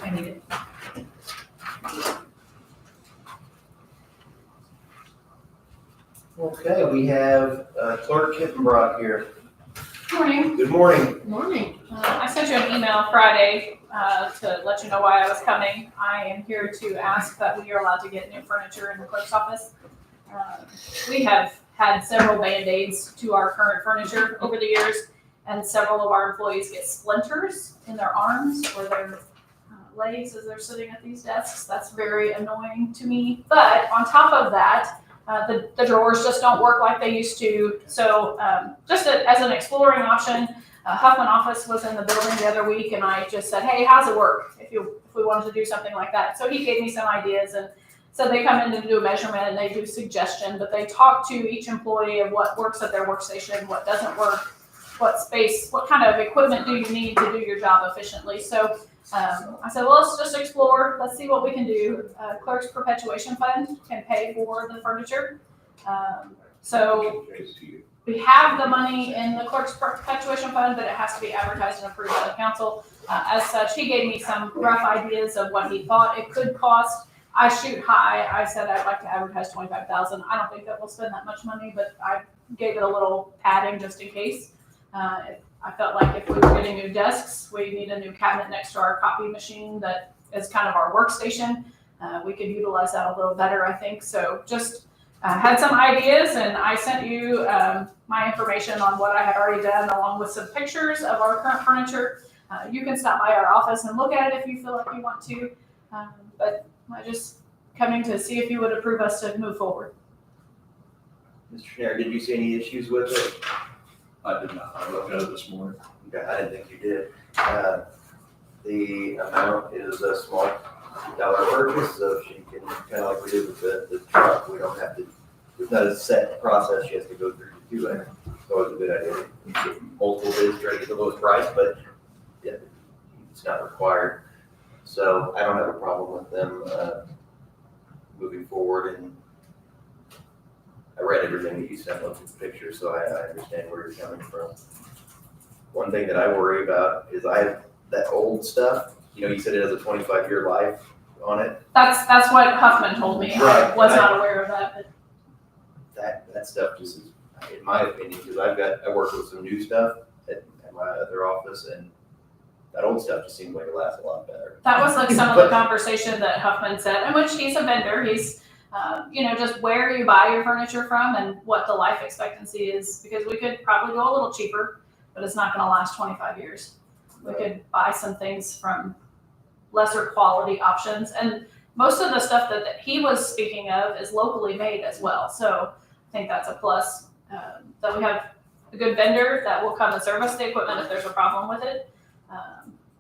I need it. Okay, we have Clerk Kittenbrock here. Morning. Good morning. Good morning. I sent you an email Friday to let you know why I was coming. I am here to ask that we are allowed to get new furniture in the clerk's office. We have had several Band-Aids to our current furniture over the years, and several of our employees get splinters in their arms or their legs as they're sitting at these desks. That's very annoying to me. But on top of that, the drawers just don't work like they used to. So just as an exploring option, Huffman office was in the building the other week, and I just said, hey, how's it work if we wanted to do something like that? So he gave me some ideas, and so they come in and do a measurement and they do suggestion, but they talk to each employee of what works at their workstation, what doesn't work, what space, what kind of equipment do you need to do your job efficiently. So I said, well, let's just explore. Let's see what we can do. Clerk's Perpetuation Fund can pay for the furniture. So we have the money in the Clerk's Perpetuation Fund, but it has to be advertised and approved by the council. As such, he gave me some rough ideas of what he thought it could cost. I shoot high. I said I'd like to advertise $25,000. I don't think that we'll spend that much money, but I gave it a little padding just in case. I felt like if we were getting new desks, we need a new cabinet next to our copy machine that is kind of our workstation. We could utilize that a little better, I think. So just had some ideas, and I sent you my information on what I had already done, along with some pictures of our current furniture. You can stop by our office and look at it if you feel like you want to. But I just coming to see if you would approve us to move forward. Mr. Schneider, did you see any issues with it? I did not. I looked at it this morning. Okay, I didn't think you did. The amount is a small dollar purchase, so she can, kind of like we did with the truck, we don't have to, it's not a set process she has to go through to do it. So it's a good idea. You get multiple bids, try to get the lowest price, but yeah, it's not required. So I don't have a problem with them moving forward, and I read everything that you sent, looked at the pictures, so I understand where you're coming from. One thing that I worry about is I have that old stuff. You know, you said it has a 25-year life on it. That's what Huffman told me. Right. I was not aware of that, but That stuff just, in my opinion, because I work with some new stuff at my other office, and that old stuff just seems like it lasts a lot better. that was like some of the conversation that Huffman said, in which he's a vendor. He's, just where you buy your furniture from and what the life expectancy is, because we could probably go a little cheaper, but it's not going to last 25 years. We could buy some things from lesser quality options, and most of the stuff that he was speaking of is locally made as well. So I think that's a plus, that we have a good vendor that will come and service the equipment if there's a problem with it,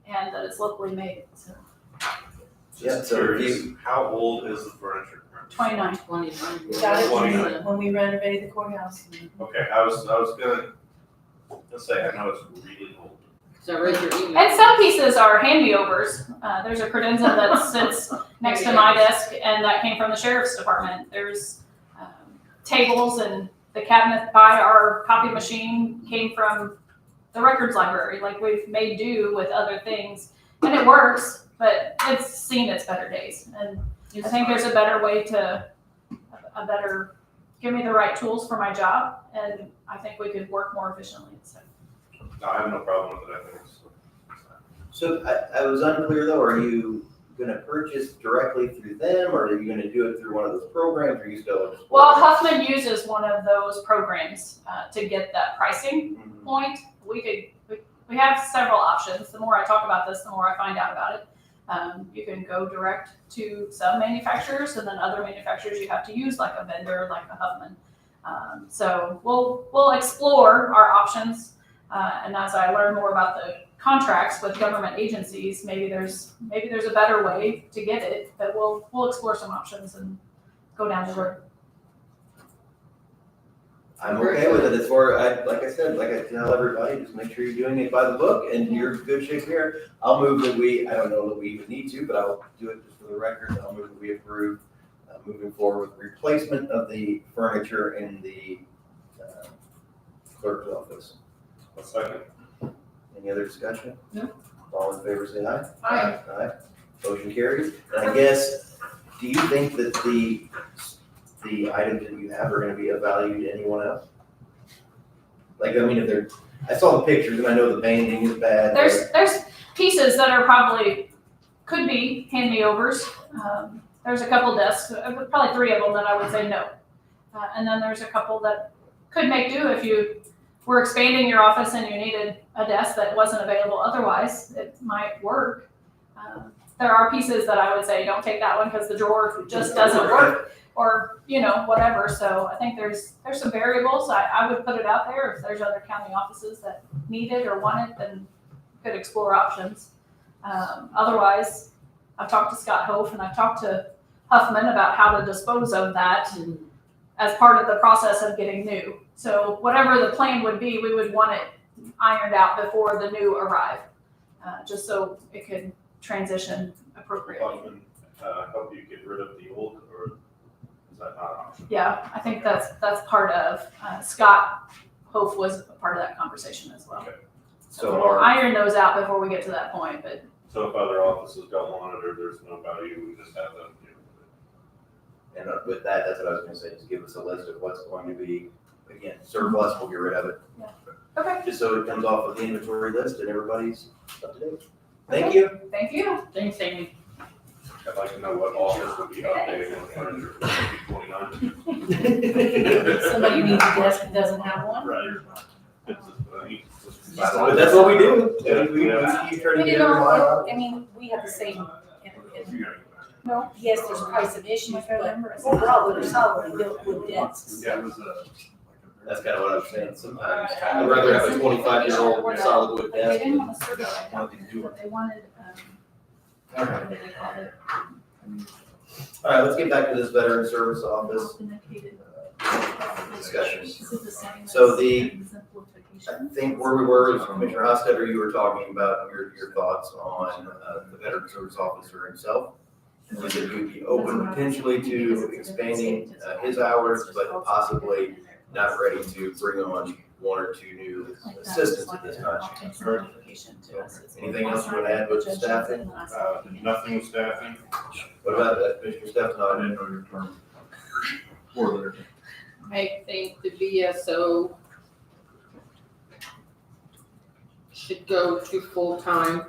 and that it's locally made, so. Yeah, Just so if curious, you, how old is the furniture? 29. 29. We got it 29. when we renovated the courthouse. Okay, I was gonna say, I know it's really old. So raise your email. And some pieces are hand-me-overs. There's a credenza that sits next to my desk, and that came from the sheriff's department. There's tables, and the cabinet by our copy machine came from the records library. Like, we've made do with other things, and it works, but it's seen its better days. And I think there's a better way to, give me the right tools for my job, and I think we could work more efficiently. So. No, I have no problem with it, I think so. so I was unclear though, are you gonna purchase directly through them, or are you gonna do it through one of those programs, or are you still? Well, Huffman uses one of those programs to get that pricing Mhm. point. We have several options. The more I talk about this, the more I find out about it. You can go direct to some manufacturers, and then other manufacturers you have to use like a vendor, like a Huffman. So we'll explore our options, and as I learn more about the contracts with government agencies, maybe there's a better way to get it, but we'll explore some options and go down the road. I'm okay with it as far, like I said, like I tell everybody, just make sure you're doing it by the book and you're in good shape here. I'll move that I don't know that we even need to, but I'll do it just for the record. I'll move that we approve moving forward with replacement of the furniture in the clerk's office. A second. Any other discussion? No. All in favor, say aye. Aye. Aye. Motion carries. And I guess, do you think that the items that you have are gonna be of value to anyone else? Like, I mean, I saw the pictures and I know the banding is bad. There's pieces that are could be hand-me-overs. There's a couple desks, probably 3 of them that I would say no. And then there's a couple that could make do if you were expanding your office and you needed a desk that wasn't available otherwise, it might work. There are pieces that I would say, don't take that one because the drawer just doesn't work, or, whatever. So I think there's some variables. I would put it out there. If there's other county offices that need it or want it, then could explore options. Otherwise, I've talked to Scott Hof and I've talked to Huffman about how to dispose of that as part of the process of getting new. So whatever the plan would be, we would want it ironed out before the new arrive, just so it could transition appropriately. Huffman, help you get rid of the old, or is that not an option? Yeah, I think that's part of, Scott Hof was a part of that conversation as well. Okay. So We'll iron those out before we get to that point, but So if other offices don't want it, or there's no value, we just have them deal with it. And with that, that's what I was gonna say, just give us a list of what's going to be, again, surplus, we'll get rid of it. okay, Just so it comes off of the inventory list and everybody's up to date. Thank you. thank you. Thanks, Amy. I'd like to know what office would be updated with furniture for 29. Somebody needs a desk that doesn't have one. Right. But that's what we do. Yeah. We keep trying to But get everybody. I mean, we have the same, No. yes, there's pricing issues, but overall, we're solidly built with desks. Yeah. That's kind of what I was saying, sometimes I'd rather have a 25-year-old solid wood They desk. didn't want to certify One that, thing to do. but they wanted, All right. what do they call it? All right, let's get back to this veteran service office Authenticated. discussion. Is it the same So as I exemplification? think where we were, is Commissioner Hostetter, you were talking about your thoughts on the veteran service officer himself. And that he would be open potentially to expanding his hours, but possibly not ready to bring on 1 or 2 new assistants at this time. Anything else you want to add with the staffing? Nothing with staffing. What about Commissioner Stefano? know your term. I think the VSO should go to full-time,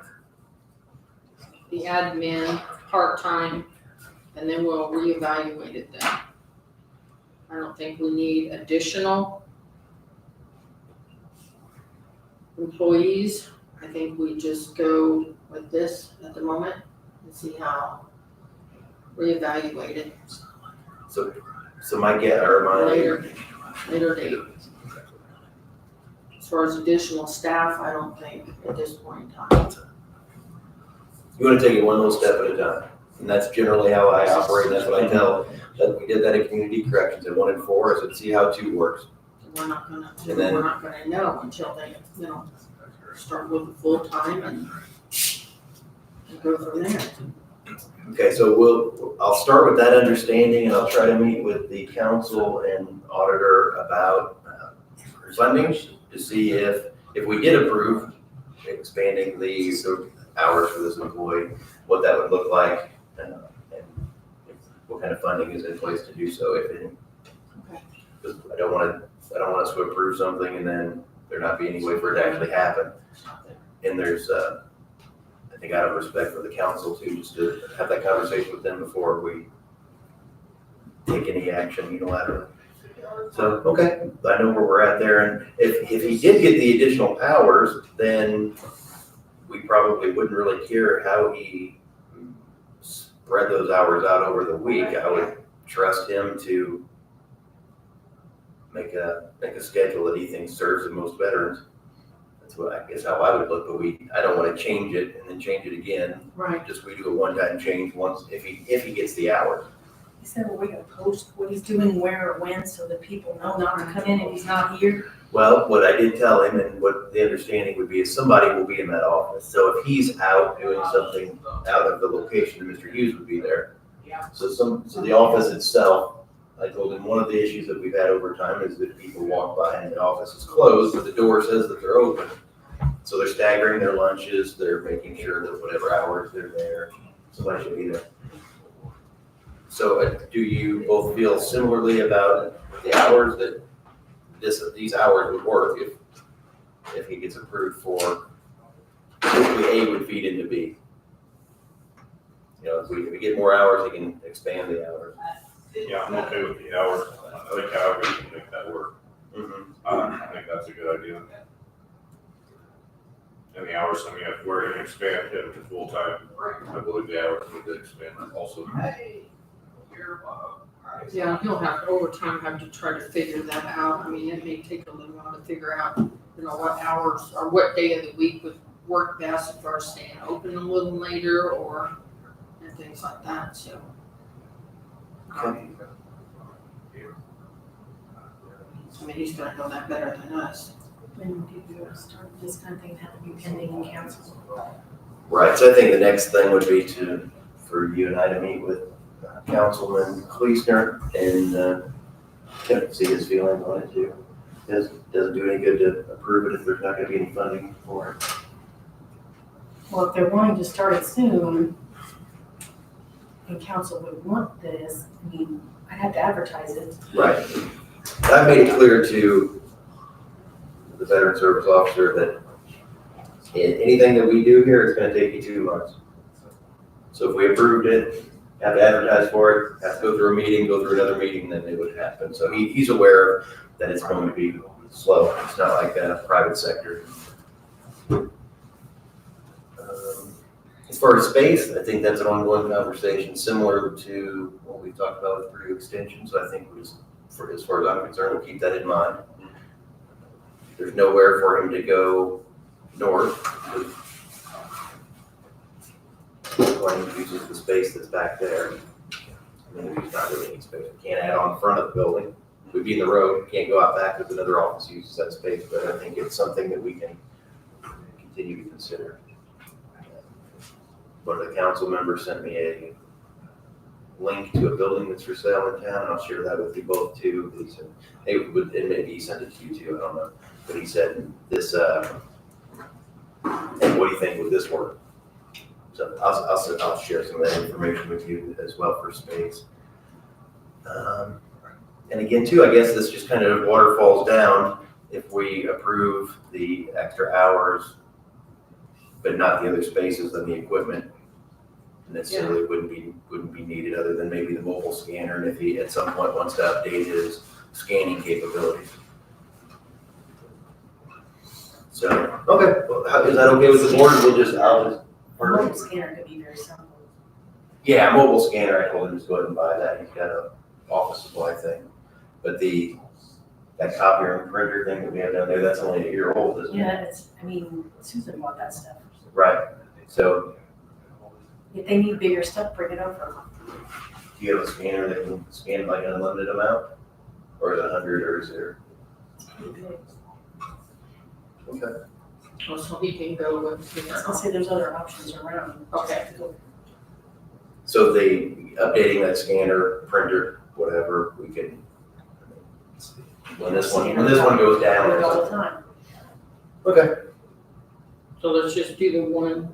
the admin part-time, and then we'll reevaluate it then. I don't think we need additional employees. I think we just go with this at the moment and see how reevaluate it So my guess, or my, later date. As far as additional staff, I don't think at this point in time. You wanna take it one little step at a time, and that's generally how I operate, that's what I tell, that we did that at community corrections, at 1 and 4, I said, see how 2 works. We're not gonna, And then- we're not gonna know until they, start looking full-time and go from there. Okay, so I'll start with that understanding, and I'll try to meet with the council and auditor about funding to see if we did approve expanding the hours for this employee, what that would look like, and what kind of funding is in place to do so, if any. Okay. Because I don't want us to approve something and then there not be any way for it to actually happen. And there's, I think out of respect for the council too, just to have that conversation with them before we take any action unilaterally. So, okay, I know where we're at there, and if he did get the additional powers, then we probably wouldn't really care how he spread those hours out over the week. I would trust him to make a schedule that he thinks serves the most veterans. That's what I guess how I would look, but I don't want to change it and then change it again. Right. Just we do a one-time change once, if he gets the hours. He said, well, we gotta post what he's doing, where or when, so that people know not to come in if he's not here. Well, what I did tell him and what the understanding would be is somebody will be in that office. So if he's out doing something out of the location, Mr. Hughes would be there. So the office itself, I told him one of the issues that we've had over time is that people walk by and the office is closed, but the door says that they're open. So they're staggering their lunches, they're making sure that whatever hours they're there, somebody should be there. So do you both feel similarly about the hours that these hours would work if he gets approved for, basically A would feed into B? You know, if we get more hours, he can expand the hours. Yeah, I'm okay with the hours. I think however we can make that work. I think that's a good idea. And the hours, I mean, if we're gonna expand him to full-time, I believe the hours need to expand also. Yeah, he'll have, over time, have to try to figure that out. I mean, it may take a little while to figure out, what hours or what day of the week would work best for staying open a little later and things like that, so. I mean, he's gonna know that better than us. When do you start this kind of thing, have to be pending in council? Right, so I think the next thing would be for you and I to meet with Councilman Kleesner and see his feelings on it too. Doesn't do any good to approve it if there's not gonna be any funding for it. Well, if they're wanting to start it soon, and council would want this, I mean, I'd have to advertise it. Right. I've made it clear to the veteran service officer that anything that we do here is gonna take you 2 months. So if we approved it, have to advertise for it, have to go through a meeting, go through another meeting, then it would happen. So he's aware that it's going to be slow. It's not like a private sector. As far as space, I think that's an ongoing conversation similar to what we talked about with Purdue Extension. So I think as far as I'm concerned, we'll keep that in mind. There's nowhere for him to go north. Claim uses the space that's back there. I mean, there's not really any space. We can't add on front of the building. We'd be in the road, can't go out back because another office uses that space, but I think it's something that we can continue to consider. One of the council members sent me a link to a building that's for sale in town, and I'll share that with you both too. He said, hey, and maybe he sent it to you too, I don't know. But he said this, and what do you think, would this work? So I'll share some of that information with you as well for space. And again, too, I guess this just kind of waterfalls down if we approve the extra hours, but not the other spaces, then the equipment necessarily wouldn't be needed, other than maybe the mobile scanner, and if he at some point wants to update his scanning capabilities. So, okay, well, is that okay with the board? I'll just. Mobile scanner could be very simple. Yeah, mobile scanner, I told him just go ahead and buy that, he's got a office supply thing. But the that copier and printer thing that we have down there, that's only a year old, isn't it? Yeah, it's, I mean, Susan bought that stuff. Right, so If they need bigger stuff, bring it over. do you have a scanner that can scan like an unlimited amount? Or is it 100, or is there? It's pretty big. Okay. Oh, so he can go with, I was gonna say there's other options around. Okay. So they, updating that scanner, printer, whatever, we can, when this one goes down Do or it all the something. time. Okay. so let's just do the one,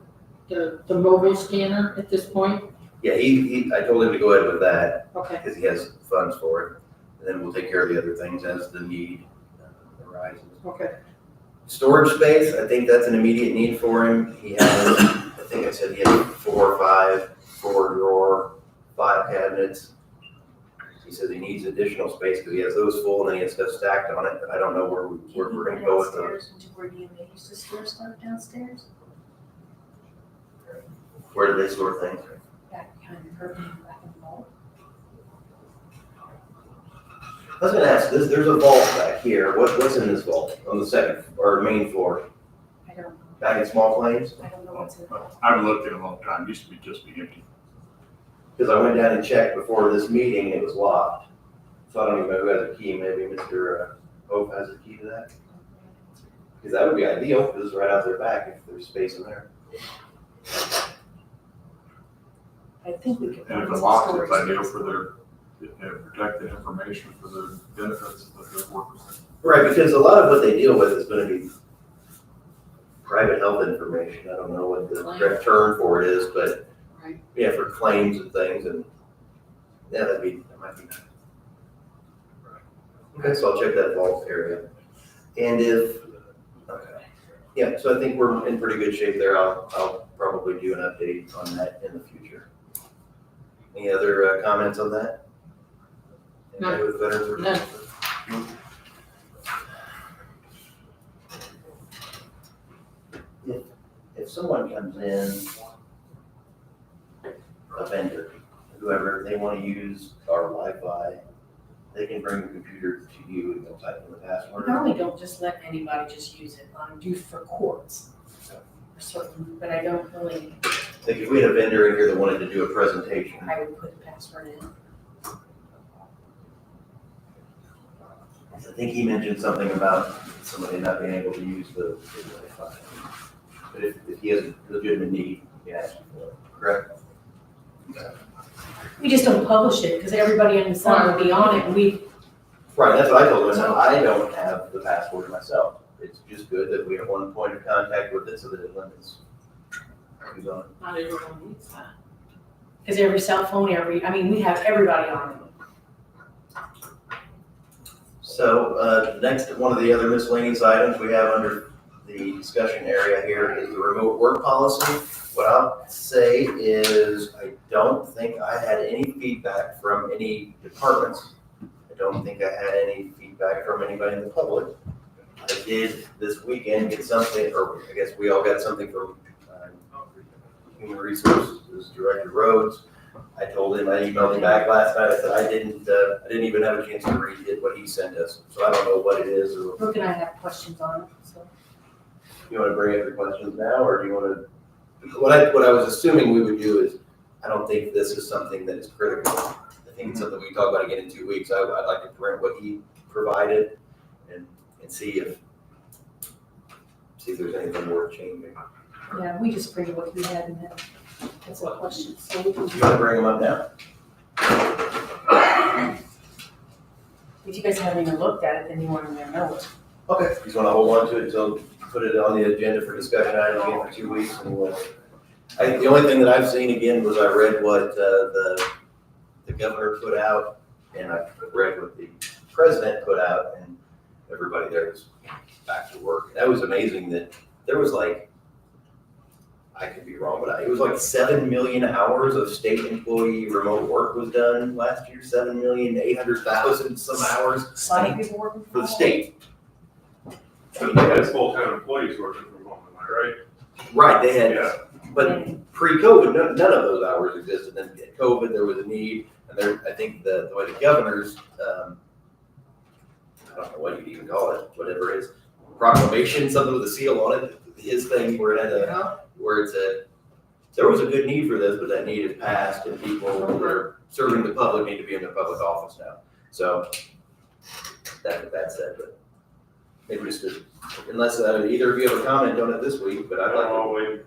the mobile scanner at this point? Yeah, I told him to go ahead with that, Okay, because he has funds for it. And then we'll take care of the other things as the need arises. okay. Storage space, I think that's an immediate need for him. He has, I think I said he had 4 or 5 4-drawer, 5 cabinets. He says he needs additional space because he has those full and then he has stuff stacked on it. I don't know where we're gonna go with those. Downstairs, where do you used to store stuff downstairs? Where do they store things? Back behind the curtain, back in the vault. I was gonna ask, there's a vault back here. What's in this vault on the second or main floor? I don't know. Back in small claims? I don't know what's in it. I haven't looked in a long time, used to be just be empty. Because I went down and checked before this meeting, it was locked. So I don't even know who has a key, maybe Mr. Hope has a key to that? Because that would be ideal, because it's right out their back if there's space in there. I think we could. And find if it some locks, storage it's ideal space. for their protected information for their benefits that they're working with. Right, because a lot of what they deal with is gonna be private health information. I don't know what the correct term for it is, but Right. yeah, for claims and things and, yeah, that might be. Okay, so I'll check that vault area. And okay, yeah, so I think we're in pretty good shape there. I'll probably do an update on that in the future. Any other comments on that? No. Anybody with veterans? No. If someone comes in, a vendor, whoever, they want to use our Wi-Fi, they can bring the computer to you and they'll type in the We password. normally don't just let anybody just use it, do for courts. For certain, but I don't really, Like if we had a vendor in here that wanted to do a presentation, I would put the password in. I think he mentioned something about somebody not being able to use the Wi-Fi. But if he has a legitimate need, he can ask for it, correct? We just don't publish it, because everybody in the sun will be on it, and we, Right, that's what I told him. I said, I don't have the password myself. It's just good that we have one point of contact with it so that it limits who's on it. Not everyone needs that. because every cell phone, we have everybody on it. So, next, one of the other miscellaneous items we have under the discussion area here is the remote work policy. What I'll say is, I don't think I had any feedback from any departments. I don't think I had any feedback from anybody in the public. I did this weekend get something, or I guess we all got something from Human Resources Director Rhodes. I told him, I emailed him back last night, I said, I didn't even have a chance to read it, what he sent us. So I don't know what it is, or Brooke and I have questions on it, so. you wanna bring up your questions now, or do you wanna? What I was assuming we would do is, I don't think this is something that is critical. I think it's something we can talk about again in 2 weeks. I'd like to print what he provided and see if there's anything worth changing. Yeah, we just bring what we had and then that's a question, so we can. You wanna bring them up now? If you guys haven't even looked at it, then you want to know it. Okay. You just wanna hold on to it until, put it on the agenda for discussion item again for 2 weeks and the only thing that I've seen again was I read what, the governor put out and I read what the president put out and everybody there was back to work. That was amazing that there was like, I could be wrong, but it was like 7 million hours of state employee remote work was done last year, 7,800,000 some hours A lot of people working for the state. But they had full-time employees working from home, am I right? Right, they had, Yeah. but pre-COVID, none of those hours existed. Then at COVID, there was a need, and I think the way the governors I don't know what you'd even call it, whatever it is, proclamation, something with a seal on it, his thing where it had a, where it said, there was a good need for this, but that need is passed and people that are serving the public need to be in their public office now. So that's it, but maybe just, unless either of you have a comment on it this week, but I'd like to. I'll wait, and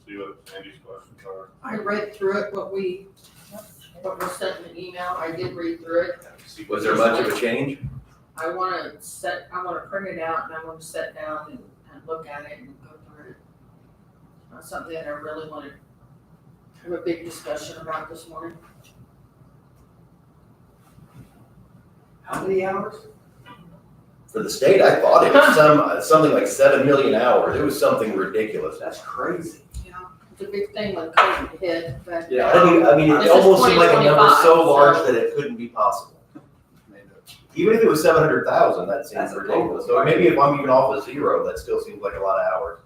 see what Andy's questions are. I read through it, what was sent in the email, I did read through it. Was there much of a change? I wanna print it out and I wanna sit down and look at it and go through it. That's something that I really wanna have a big discussion about this morning. How many hours? For the state, I thought it was something like 7 million hours. It was something ridiculous. That's crazy. Yeah, it's a big thing when COVID hit, but. Yeah, I mean, This it is almost seemed like a number 2025, so large so- that it couldn't be possible. Even if it was 700,000, that seems That's a ridiculous. total. So maybe if I'm even off of zero, that still seems like a lot of hours.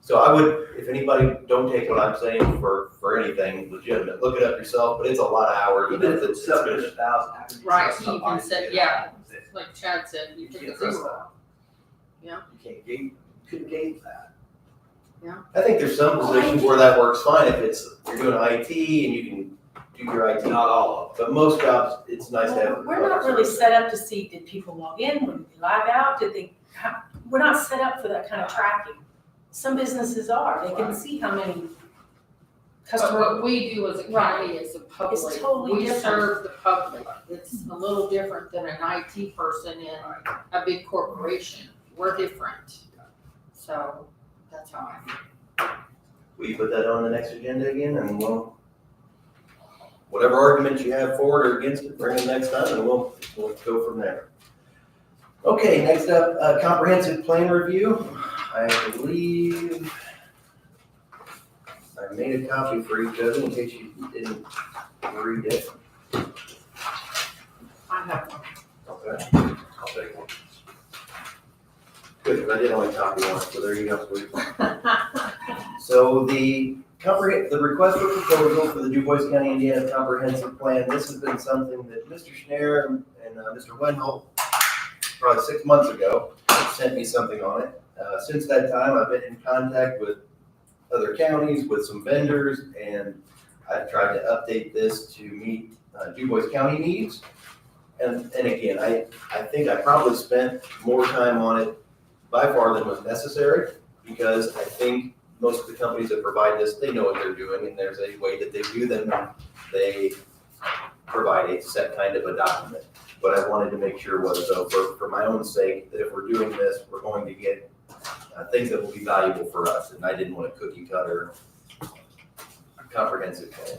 So I would, if anybody, don't take what I'm saying for anything legitimate, look it up yourself, but it's a lot of hours. Even if it's 700,000. Right, he even said, yeah, like Chad said, you took a zero. You couldn't gauge that. I think there's some positions where that works fine if you're doing IT and you can do your IT. Not all of But most jobs, it's nice to have. We're not really set up to see, did people log in, did they log out, we're not set up for that kind of tracking. Some businesses are, they can see how many But customers. what we do as a county is the public. It's totally We different. serve the public. It's a little different than an IT person in a big corporation. We're different. So that's how I feel. Will you put that on the next agenda again and we'll, whatever arguments you have for it or against it, bring it next time and we'll go from there. Okay, next up, comprehensive plan review. I believe I made a copy for each of them in case you didn't read it. I have one. Okay, I'll take one. Good, 'cause I did only copy one, so there you go, sweet. So the request for proposal for the Du Bois County, Indiana comprehensive plan, this has been something that Mr. Schneier and Mr. Wenholt, probably 6 months ago, sent me something on it. Since that time, I've been in contact with other counties, with some vendors, and I've tried to update this to meet Du Bois County needs. And again, I think I probably spent more time on it by far than was necessary, because I think most of the companies that provide this, they know what they're doing, and there's a way that they do them, and they provide a set kind of a document. What I wanted to make sure was, though, for my own sake, that if we're doing this, we're going to get things that will be valuable for us, and I didn't want a cookie cutter comprehensive plan.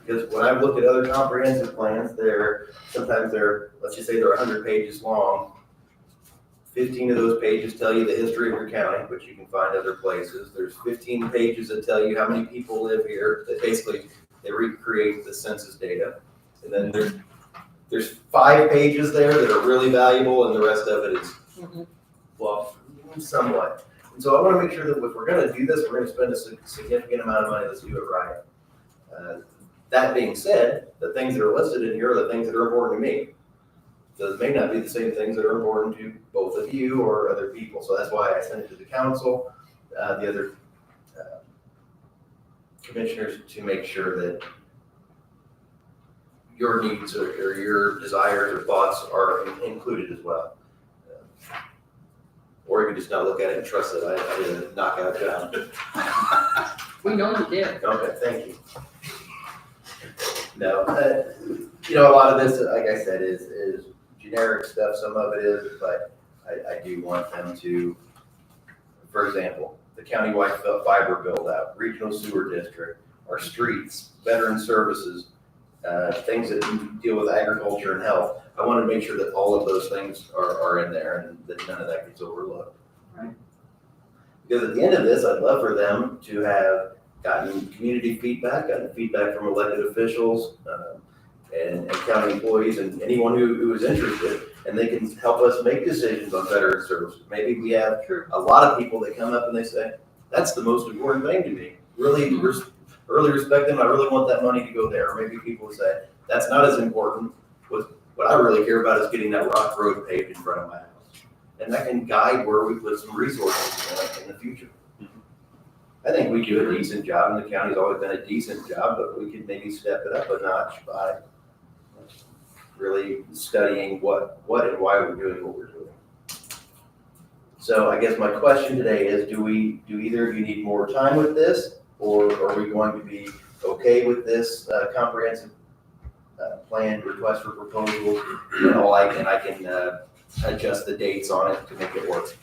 Because when I look at other comprehensive plans, sometimes let's just say they're 100 pages long. 15 of those pages tell you the history of your county, which you can find other places. There's 15 pages that tell you how many people live here, that basically they recreate the census data. And then there's 5 pages there that are really valuable, and the rest of it is, well, somewhat. And so I want to make sure that if we're going to do this, we're going to spend a significant amount of money. Let's do it right. That being said, the things that are listed in here are the things that are important to me. Those may not be the same things that are important to both of you or other people. So that's why I sent it to the council, the other commissioners, to make sure that your needs or your desires or thoughts are included as well. Or you can just not look at it and trust that I did a knockout job. We know you did. Okay, thank you. No, a lot of this, like I said, is generic stuff. Some of it is, but I do want them to, for example, the countywide fiber build out, regional sewer district, our streets, veteran services, things that deal with agriculture and health. I want to make sure that all of those things are in there and that none of that gets overlooked. Right. Because at the end of this, I'd love for them to have gotten community feedback, gotten feedback from elected officials and county employees and anyone who is interested, and they can help us make decisions on veteran services. Maybe we have a lot of people that come up and they say, that's the most important thing to me. Really respect them. I really want that money to go there. Or maybe people say, that's not as important. What I really care about is getting that rock road paved in front of my house. And that can guide where we put some resources in the future. I think we do a decent job, and the county's always done a decent job, but we could maybe step it up a notch by really studying what and why we're doing what we're doing. So I guess my question today is, do either of you need more time with this, or are we going to be okay with this comprehensive plan request for proposal? And I can adjust the dates on it to make it work.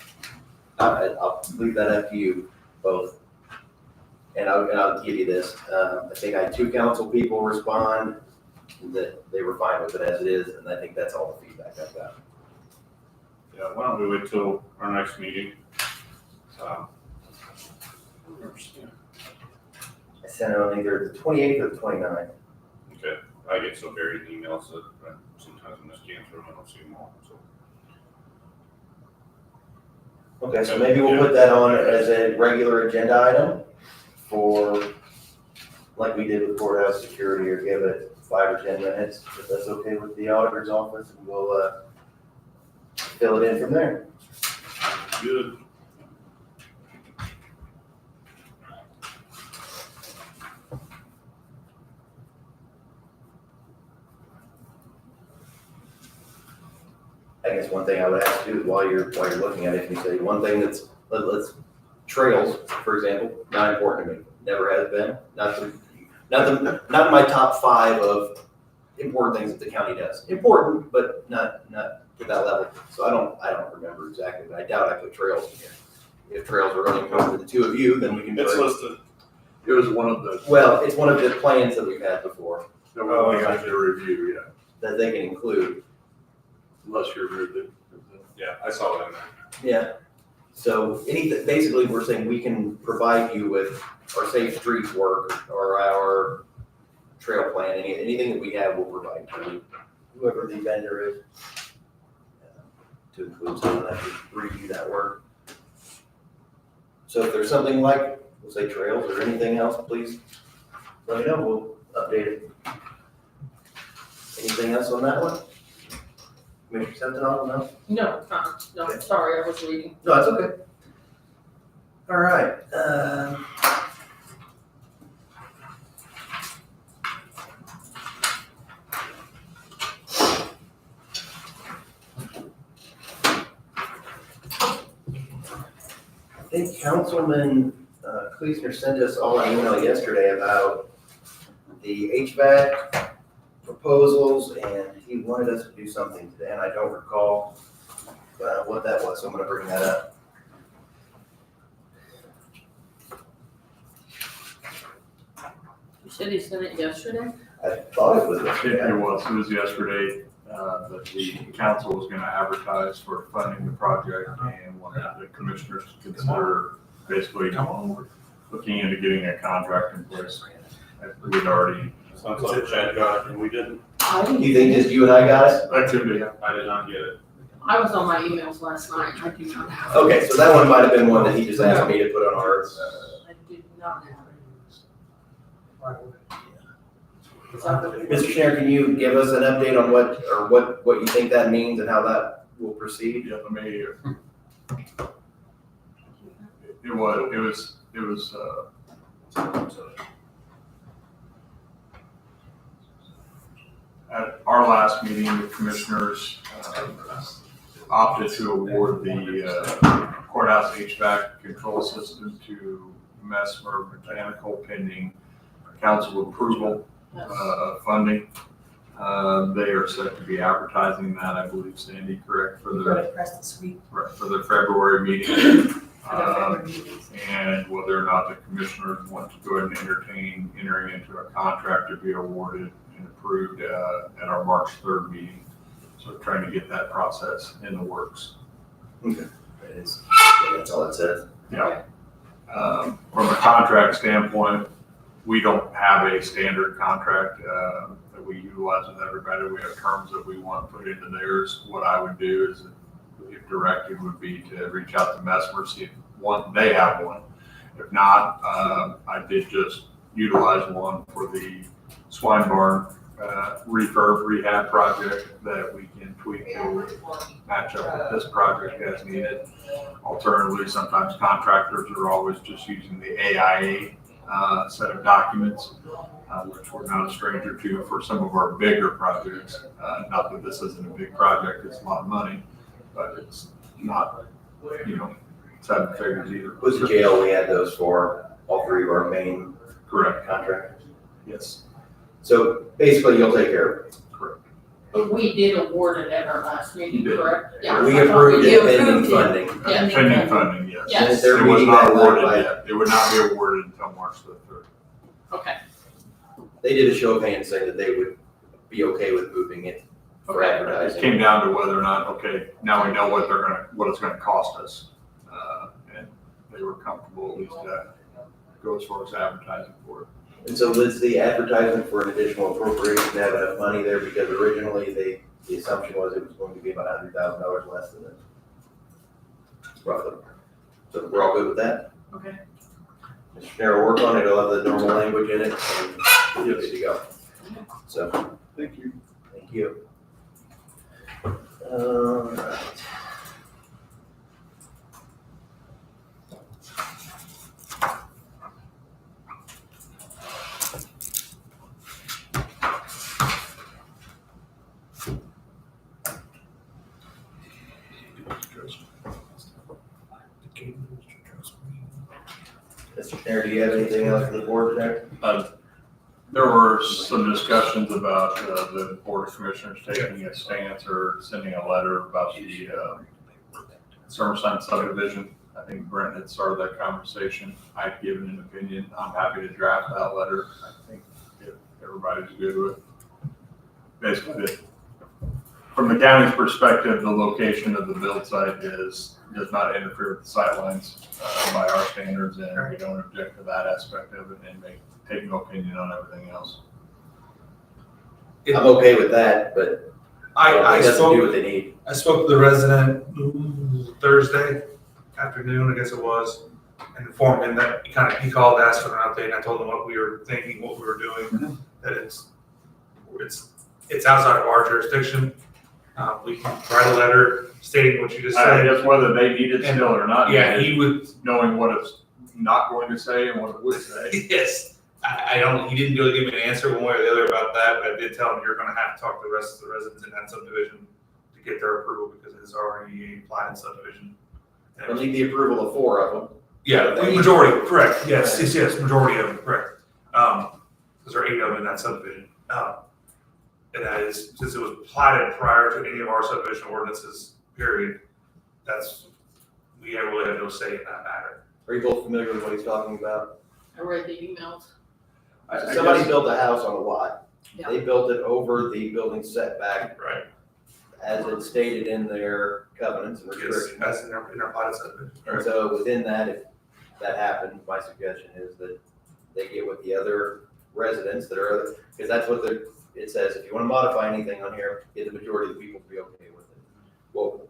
I'll leave that up to you both. And I'll give you this. I think I had 2 council people respond that they were fine with it as it is, and I think that's all the feedback I've got. Yeah, why don't we wait till our next meeting? I sent it on either the 28th or the 29th. Okay, I get so buried in emails that sometimes when I scan through them, I don't see them all, so. Okay, so maybe we'll put that on as a regular agenda item for, like we did with courthouse security, or give it 5 or 10 minutes, if that's okay with the auditor's office, and we'll fill it in from there. Good. I guess one thing I would ask you while you're looking at it, if you say one thing that's, let's trails, for example, not important to me, never has been, not in my top 5 of important things that the county does. Important, but not to that level. So I don't remember exactly, but I doubt I put trails in here. If trails are running over the 2 of you, then we can do It's it. listed. It was one of the, Well, it's one of the plans that we've had before that we got to review, yeah, that they can include. unless you're moved. Yeah, I saw that in there. Yeah. So basically, we're saying we can provide you with our safe streets work or our trail plan, anything that we have, we'll provide to you, whoever the vendor is, to include someone that can review that work. So if there's something like, we'll say trails or anything else, please let me know, we'll update it. Anything else on that one? Commissioner Sentinel, no? No, sorry, I was reading. No, it's okay. All right. I think Councilman Kleesner sent us all an email yesterday about the HVAC proposals, and he wanted us to do something today, and I don't recall what that was, so I'm gonna bring that up. You said he sent it yesterday? I thought it was It yesterday. was yesterday, that the council was gonna advertise for funding the project and wanted the commissioners to consider basically looking into getting a contract in place. We'd already, Sounds like Chad got it, and we didn't. Do you think just you and I got it? activity, I did not get it. I was on my emails last night, I do not have it. Okay, so that one might have been one that he just asked me to put on ours. I did not have Mr. Schneider, can you give us an update on what you think that means and how that will proceed? yeah, let me, it was, at our last meeting, the commissioners opted to award the courthouse HVAC control system to Mesmer Mechanical pending council approval of funding. They are set to be advertising that, I believe, Sandy, correct, for Go their, to press this week. for their February meeting. for their February meetings. And whether or not the commissioners want to go ahead and entertain entering into a contract to be awarded and approved at our March 3rd meeting. So trying to get that process in the works. That's all it says. Yeah. From a contract standpoint, we don't have a standard contract that we utilize with everybody. We have terms that we want put into theirs. What I would do is, if directed, would be to reach out to Mesmer, see if they have one. If not, I did just utilize one for the swine barn refurb rehab project that we can tweak to match up with this project as needed. Alternatively, sometimes contractors are always just using the AIA set of documents, which we're not a stranger to for some of our bigger projects. Not that this isn't a big project, it's a lot of money, but it's not, seven figures either. Was the jail, we had those for all three of our main Correct. contractors. Yes. So basically, you'll take care of it. Correct. But we did award it at our last meeting, You did. correct? Yeah. We I thought approved we it did. pending funding. Yeah. Pending funding, yes. Yes. And they're It was meeting not that awarded by- yet. It would not be awarded until March the 3rd. Okay, They did a show of hands saying that they would be okay with moving it for Okay. It advertising. came down to whether or not, okay, now we know what it's gonna cost us. And they were comfortable at least go as far as advertising for it. And so was the advertisement for an additional appropriation to have enough money there? Because originally the assumption was it was going to be about $100,000 less than this. Roughly. So we're all good with that? okay. Mr. Schneider will work on it, it'll have the normal language in it, and you're good to go. So, Thank you. thank you. Alright. Mr. Schneider, do you have anything else for the board today? There were some discussions about the Board of Commissioners taking a stance or sending a letter about the Summerside subdivision. I think Brent had started that conversation. I'd given an opinion. I'm happy to draft that letter. I think if everybody's good with basically from the county's perspective, the location of the build site does not interfere with the sightlines by our standards, and we don't object to that aspect of it and take no opinion on everything else. I'm okay with that, but I it doesn't do spoke, what they need. I spoke to the resident Thursday afternoon, I guess it was, and informed him that he called, asked for an update, and I told him what we were thinking, what we were doing, that it's outside of our jurisdiction. We can write a letter stating what you just I said. guess whether they need it still or not. Yeah, he would, Knowing what it's not going to say and what it would say. yes, he didn't really give me an answer one way or the other about that, but I did tell him you're gonna have to talk to the rest of the residents in that subdivision to get their approval, because it's already a platted subdivision. We'll need the approval of 4 of them. Yeah, the majority, correct, yes, majority of them, correct. Because there are 8 of them in that subdivision. And that is, since it was platted prior to any of our subdivision ordinances, period, we really have no say in that matter. Are you both familiar with what he's talking about? I read the emails. So somebody built a house on a lot. Yeah. They built it over the building setback Right. as it's stated in their covenants and Yes, restrictions. that's in our platted subdivision. And so within that, if that happens, my suggestion is that they get with the other residents that are, because that's what it says, if you want to modify anything on here, get the majority of the people to be okay with it.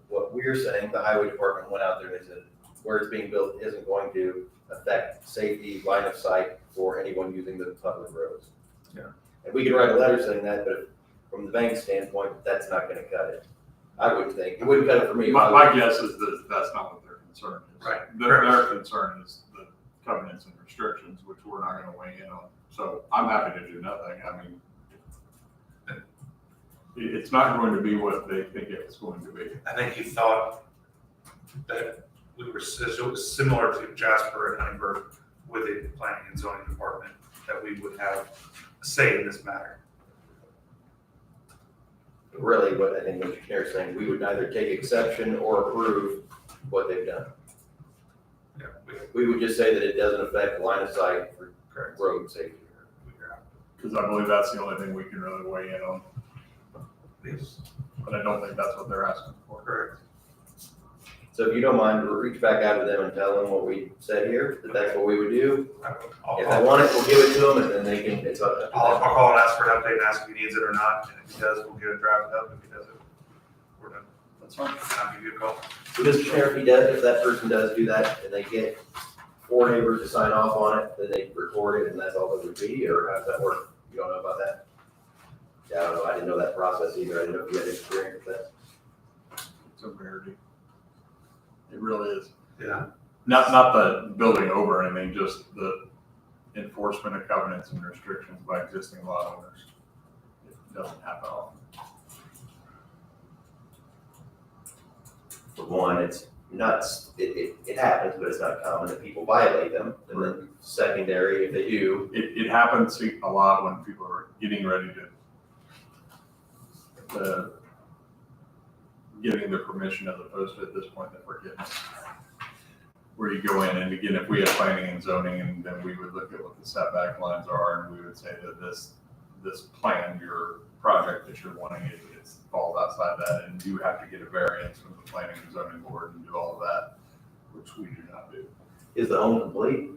What we're saying, the highway department went out there and they said, where it's being built isn't going to affect safety, line of sight for anyone using the public roads. Yeah. And we could write a letter saying that, but from the bank's standpoint, that's not gonna cut it. I wouldn't think, it wouldn't cut it for me. My guess is that that's not what their concern is. Right. Their concern is the covenants and restrictions, which we're not gonna weigh in on. So I'm happy to do nothing. I mean, it's not going to be what they think it's going to be. I think he thought that it was similar to Jasper and Huntingburg with the planning and zoning department, that we would have a say in this matter. Really, what I think Mr. Schneider's saying, we would neither take exception or approve what they've done. Yeah, We would just say that it doesn't affect line of sight for road safety. Because I believe that's the only thing we can really weigh in on. Yes, But I don't think that's what they're asking for. correct. So if you don't mind, we'll reach back out to them and tell them what we said here, that that's what we would do. If they want it, we'll give it to them, and then they can, it's up to I'll them. call and ask for an update and ask if he needs it or not, and if he does, we'll get it drafted up. If he doesn't, we're done. That's fine. I'll give you a call. So Mr. Chair, if that person does do that, and they get 4 neighbors to sign off on it, then they record it, and that's all it would be, or how does that work? You don't know about that? I don't know, I didn't know that process either. I didn't know if you had experience with that. It's a rarity. It really is. Yeah. Not the building over, I mean, just the enforcement of covenants and restrictions by existing lot owners. It doesn't happen often. For one, it's nuts. It happens, but it's not common that people violate them. And then secondary, if they do, It happens a lot when people are getting ready to getting their permission as opposed to at this point that we're getting. Where you go in, and again, if we have planning and zoning, and then we would look at what the setback lines are, and we would say that this plan, your project that you're wanting, it falls outside that, and you have to get a variance from the planning and zoning board and do all of that, which we do not do. is the home complete?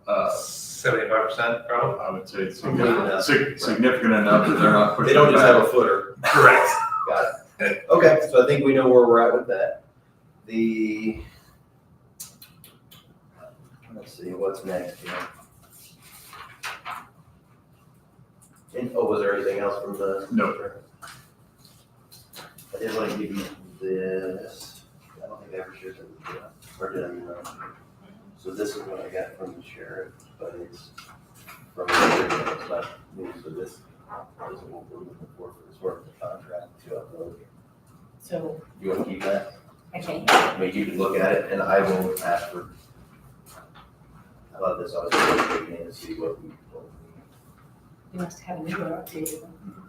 75% probably. I would say it's Complete enough. significant enough that they're not They pushing don't it just back. have a footer. Correct. Got it. Okay, so I think we know where we're at with that. Let's see, what's next here? Was there anything else from the? No. I did want to give you this. I don't think I ever shared it with you. Or did I? No. So this is what I got from the sheriff, but it's from the, it's not new, so this is what we're looking for this work, the contract to upload. So, You want to keep that? okay, I mean, you can look at it, and I will ask for. How about this? I was just looking in to see what we. you must have a newer updated one.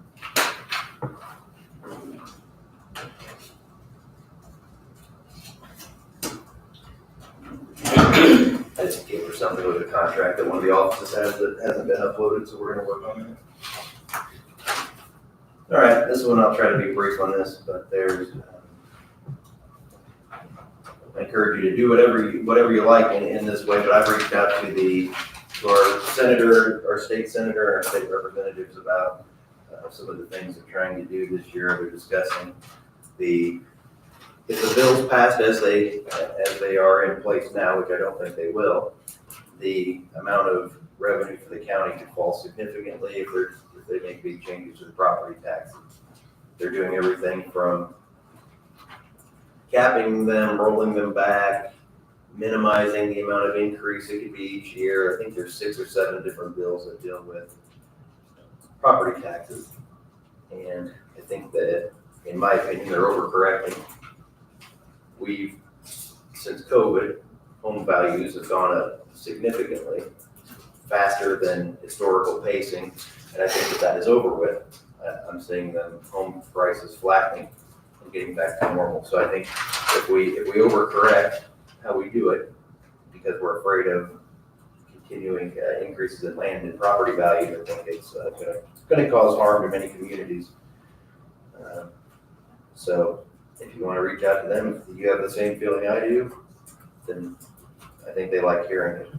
I just gave her something with a contract that one of the offices has that hasn't been uploaded, so we're gonna work on it. All right, this one, I'll try to be brief on this, but I encourage you to do whatever you like in this way, but I've reached out to our senator, our state senator, our state representatives about some of the things they're trying to do this year. They're discussing if the bills passed as they are in place now, which I don't think they will, the amount of revenue for the county could fall significantly if they make big changes to the property taxes. They're doing everything from capping them, rolling them back, minimizing the amount of increase it could be each year. I think there's 6 or 7 different bills that deal with property taxes. And I think that, in my opinion, they're overcorrecting. Since COVID, home values have gone up significantly, faster than historical pacing, and I think that is over with. I'm seeing the home prices flattening and getting back to normal. So I think if we overcorrect how we do it, because we're afraid of continuing increases in land and property value, I think it's going to cause harm to many communities. So if you want to reach out to them, if you have the same feeling I do, then I think they like hearing it.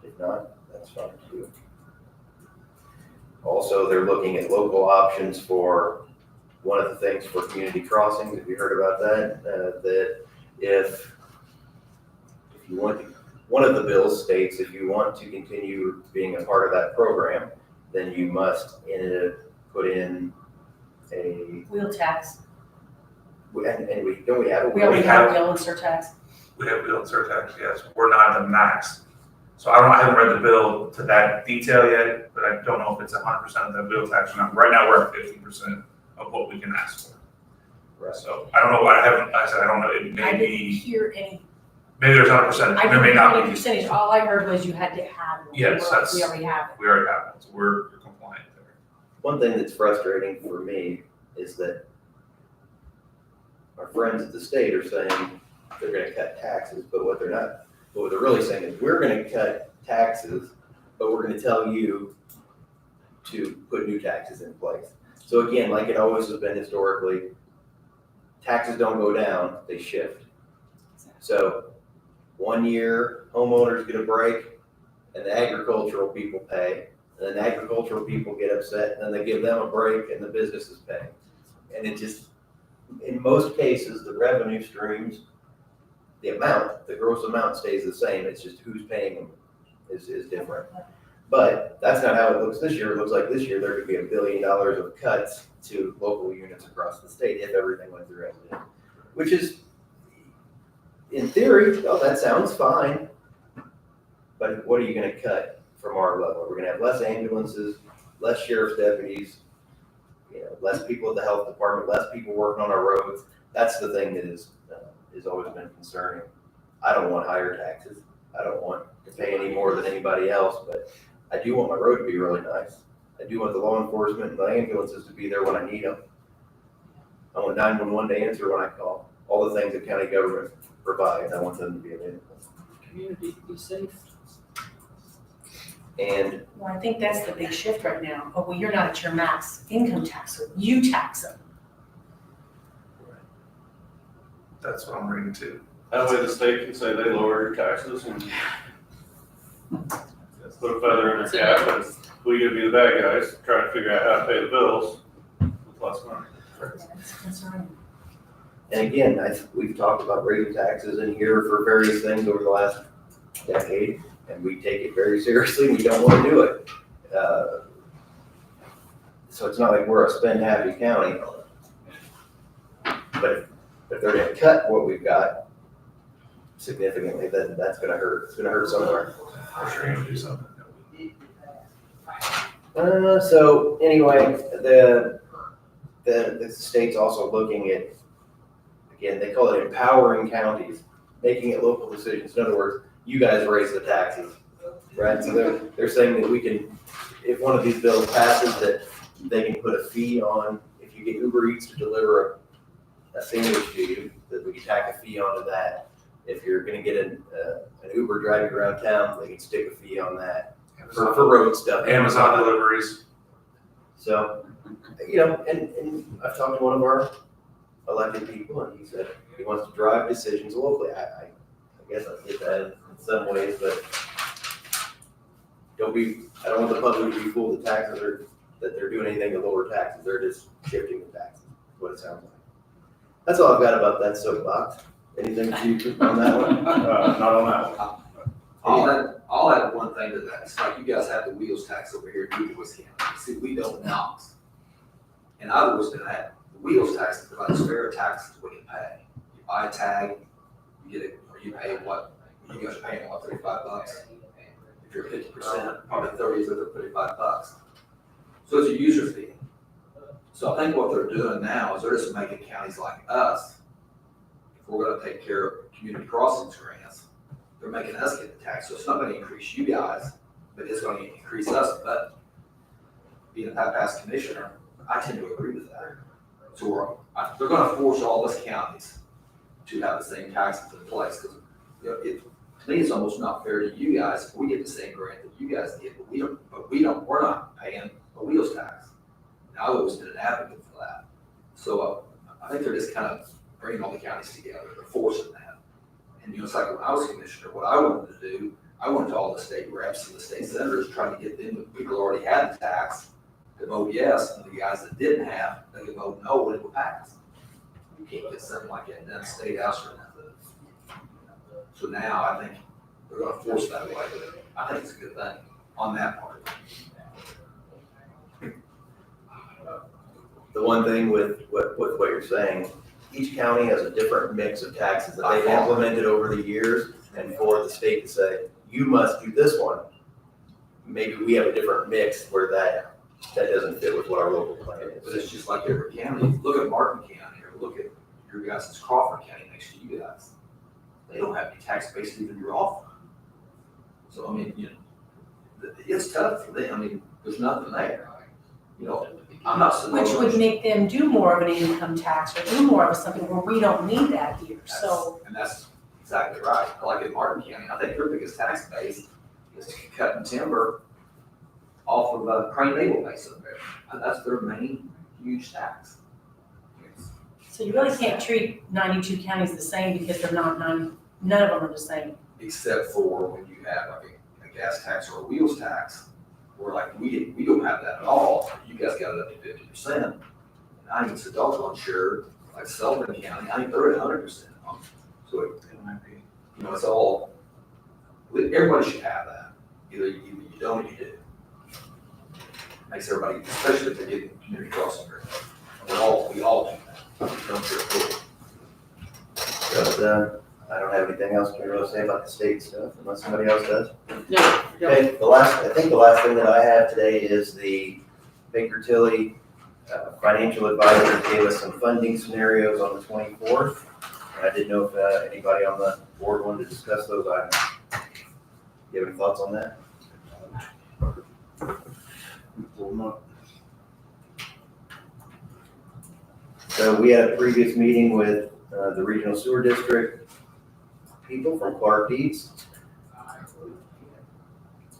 If not, that's fine too. Also, they're looking at local options for one of the things for community crossings. Have you heard about that? That if you want to, one of the bills states if you want to continue being a part of that program, then you must put in a Wheel tax. and we don't we have it. We already have wheel and surtax. We have bill and surtax, yes. We're not at the max. So I haven't read the bill to that detail yet, but I don't know if it's 100% of the bill tax or not. Right now, we're at 50% of what we can ask for. Right. So I don't know, I don't know, it I may didn't be, hear any, maybe there's not a percentage, I there may didn't not hear any be. percentage. All I heard was you had to have one. Yes, that's- We already have it. We already have it, so we're compliant there. One thing that's frustrating for me is that our friends at the state are saying they're gonna cut taxes, but what they're really saying is we're gonna cut taxes, but we're gonna tell you to put new taxes in place. So again, like it always has been historically, taxes don't go down, they shift. So 1 year, homeowners get a break, and the agricultural people pay, and then the agricultural people get upset, and then they give them a break, and the businesses pay. And it just, in most cases, the revenue streams, the gross amount stays the same, it's just who's paying them is different. But that's not how it looks this year. It looks like this year there could be $1 billion of cuts to local units across the state if everything went through resident. Which is, in theory, oh, that sounds fine. But what are you gonna cut from our level? We're gonna have less ambulances, less sheriff's deputies, less people at the health department, less people working on our roads. That's the thing that is always been concerning. I don't want higher taxes. I don't want to pay any more than anybody else, but I do want my road to be really nice. I do want the law enforcement and the ambulances to be there when I need them. I want 911 to answer when I call. All the things that county government provides, I want them to be available. Community to be safe. And Well, I think that's the big shift right now. Oh, well, you're not at your max income tax, so you tax them. That's what I'm reading too. That way the state can say they lower your taxes and put a feather in their cap, and we get to be the bad guys, trying to figure out how to pay the bills with less money. That's concerning. And again, we've talked about raising taxes in here for various things over the last decade, and we take it very seriously. We don't want to do it. So it's not like we're a spend happy county. But if they're gonna cut what we've got significantly, then that's gonna hurt. It's gonna hurt somewhere. For sure, you do something. So anyway, the state's also looking at, again, they call it empowering counties, making it local decisions. In other words, you guys raise the taxes, right? So they're saying that we can, if one of these bills passes, that they can put a fee on, if you get Uber Eats to deliver a sandwich to you, that we can tack a fee onto that. If you're gonna get an Uber driving around town, they can stick a fee on that for road stuff. Amazon deliveries. So, and I've talked to one of our elected people, and he said he wants to drive decisions locally. I guess I get that in some ways, but I don't want the public to be fooled that taxes are, that they're doing anything to lower taxes. They're just shifting the taxes, is what it sounds like. That's all I've got about that soapbox. Anything you on that one? Not on that one. I'll add one thing to that. It's like you guys have the wheels tax over here in Uvalde County. See, we don't Knox. And I've always been at the wheels tax is about as fair a tax as we can pay. You buy a tag, you get it, or you pay what, you guys are paying what, $35? If you're 50%, probably 30 is over $35. So it's a user fee. So I think what they're doing now is they're just making counties like us, if we're gonna take care of community crossings grants, they're making us get the tax. So it's not gonna increase you guys, but it's gonna increase us. But being a past commissioner, I tend to agree with that. So they're gonna force all us counties to have the same taxes in place. Because to me, it's almost not fair to you guys if we get the same grant that you guys get, but we're not paying a wheels tax. And I've always been an advocate for that. So I think they're just kind of bringing all the counties together, they're forcing that. And it's like when I was commissioner, what I wanted to do, I went to all the state reps and the state senators trying to get them, the people who already had the tax, to vote yes, and the guys that didn't have, they could vote no when it would pass. You can't get something like that done state house or nothing. So now I think they're gonna force that way, but I think it's a good thing on that part. The one thing with what you're saying, each county has a different mix of taxes that they've implemented over the years, and for the state to say, you must do this one, maybe we have a different mix where that doesn't fit with what our local plan is. But it's just like every county, look at Martin County, or look at your guys' Crawford County next to you guys. They don't have any tax base to even you're off. So, I mean, it's tough for them. I mean, there's nothing there. I'm not saying. Which would make them do more of an income tax or do more of something where we don't need that here, so. And that's exactly right. Like in Martin County, I think their biggest tax base is cutting timber off of Crane Naval Base up there. And that's their main huge tax. So you really can't treat 92 counties the same because they're not none of them are the same. Except for when you have like a gas tax or a wheels tax, where like we don't have that at all. You guys got it up to 50%. And I think it's a doggone sure, like Sullivan County, I think they're at 100%. So it's all, everybody should have that. Either you don't or you do. makes everybody, especially if they're getting community crossing agreement. We all do that. We don't care who. But, I don't have anything else to really say about the state stuff unless somebody else does. No, Okay, I think the last thing that I have today is the Baker Tilly financial advisor gave us some funding scenarios on the 24th. And I didn't know if anybody on the board wanted to discuss those items. You have any thoughts on that? Pull them up. So we had a previous meeting with the regional sewer district people from Clark Dietz,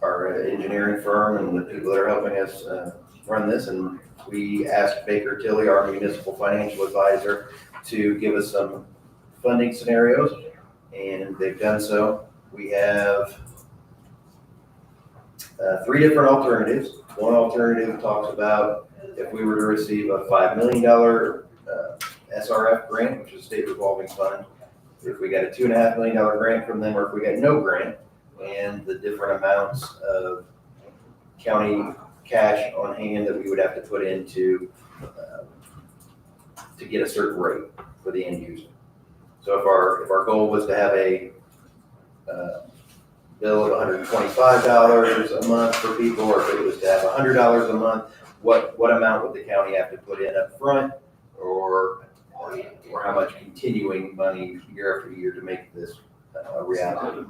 our engineering firm, and the people that are helping us run this. And we asked Baker Tilly, our municipal financial advisor, to give us some funding scenarios, and they've done so. We have 3 different alternatives. One alternative talks about if we were to receive a $5 million SRF grant, which is state revolving fund, if we got a $2.5 million grant from them, or if we got no grant, and the different amounts of county cash on hand that we would have to put into to get a certain rate for the end user. So if our goal was to have a bill of $125 a month for people, or if it was to have $100 a month, what amount would the county have to put in up front, or how much continuing money year after year to make this a reality?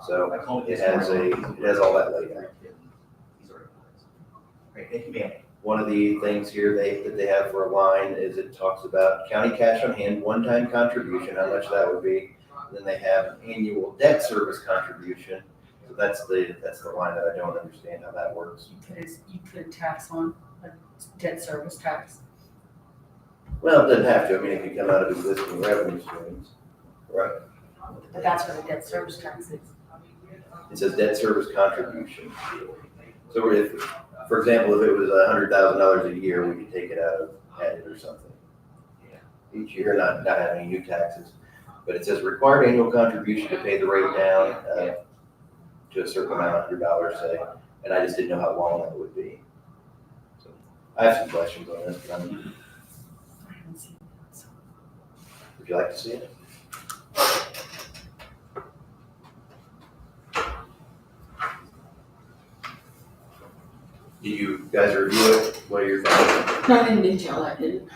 So it has all that laid out. Great, thank you, ma'am. One of the things here that they have for a line is it talks about county cash on hand, one-time contribution, how much that would be. Then they have an annual debt service contribution. So that's the line that I don't understand how that works. You put a tax on, a debt service tax. Well, it doesn't have to. I mean, it can come out of existing revenue streams, right? But that's what a debt service tax is. It says debt service contribution. So if, for example, if it was $100,000 a year, we could take it out of it or something. Each year, not having any new taxes. But it says required annual contribution to pay the rate down to a certain amount, $100, say. And I just didn't know how long that would be. So I have some questions on this, but would you like to see it? Do you guys review it? What are your thoughts? not in detail, I didn't.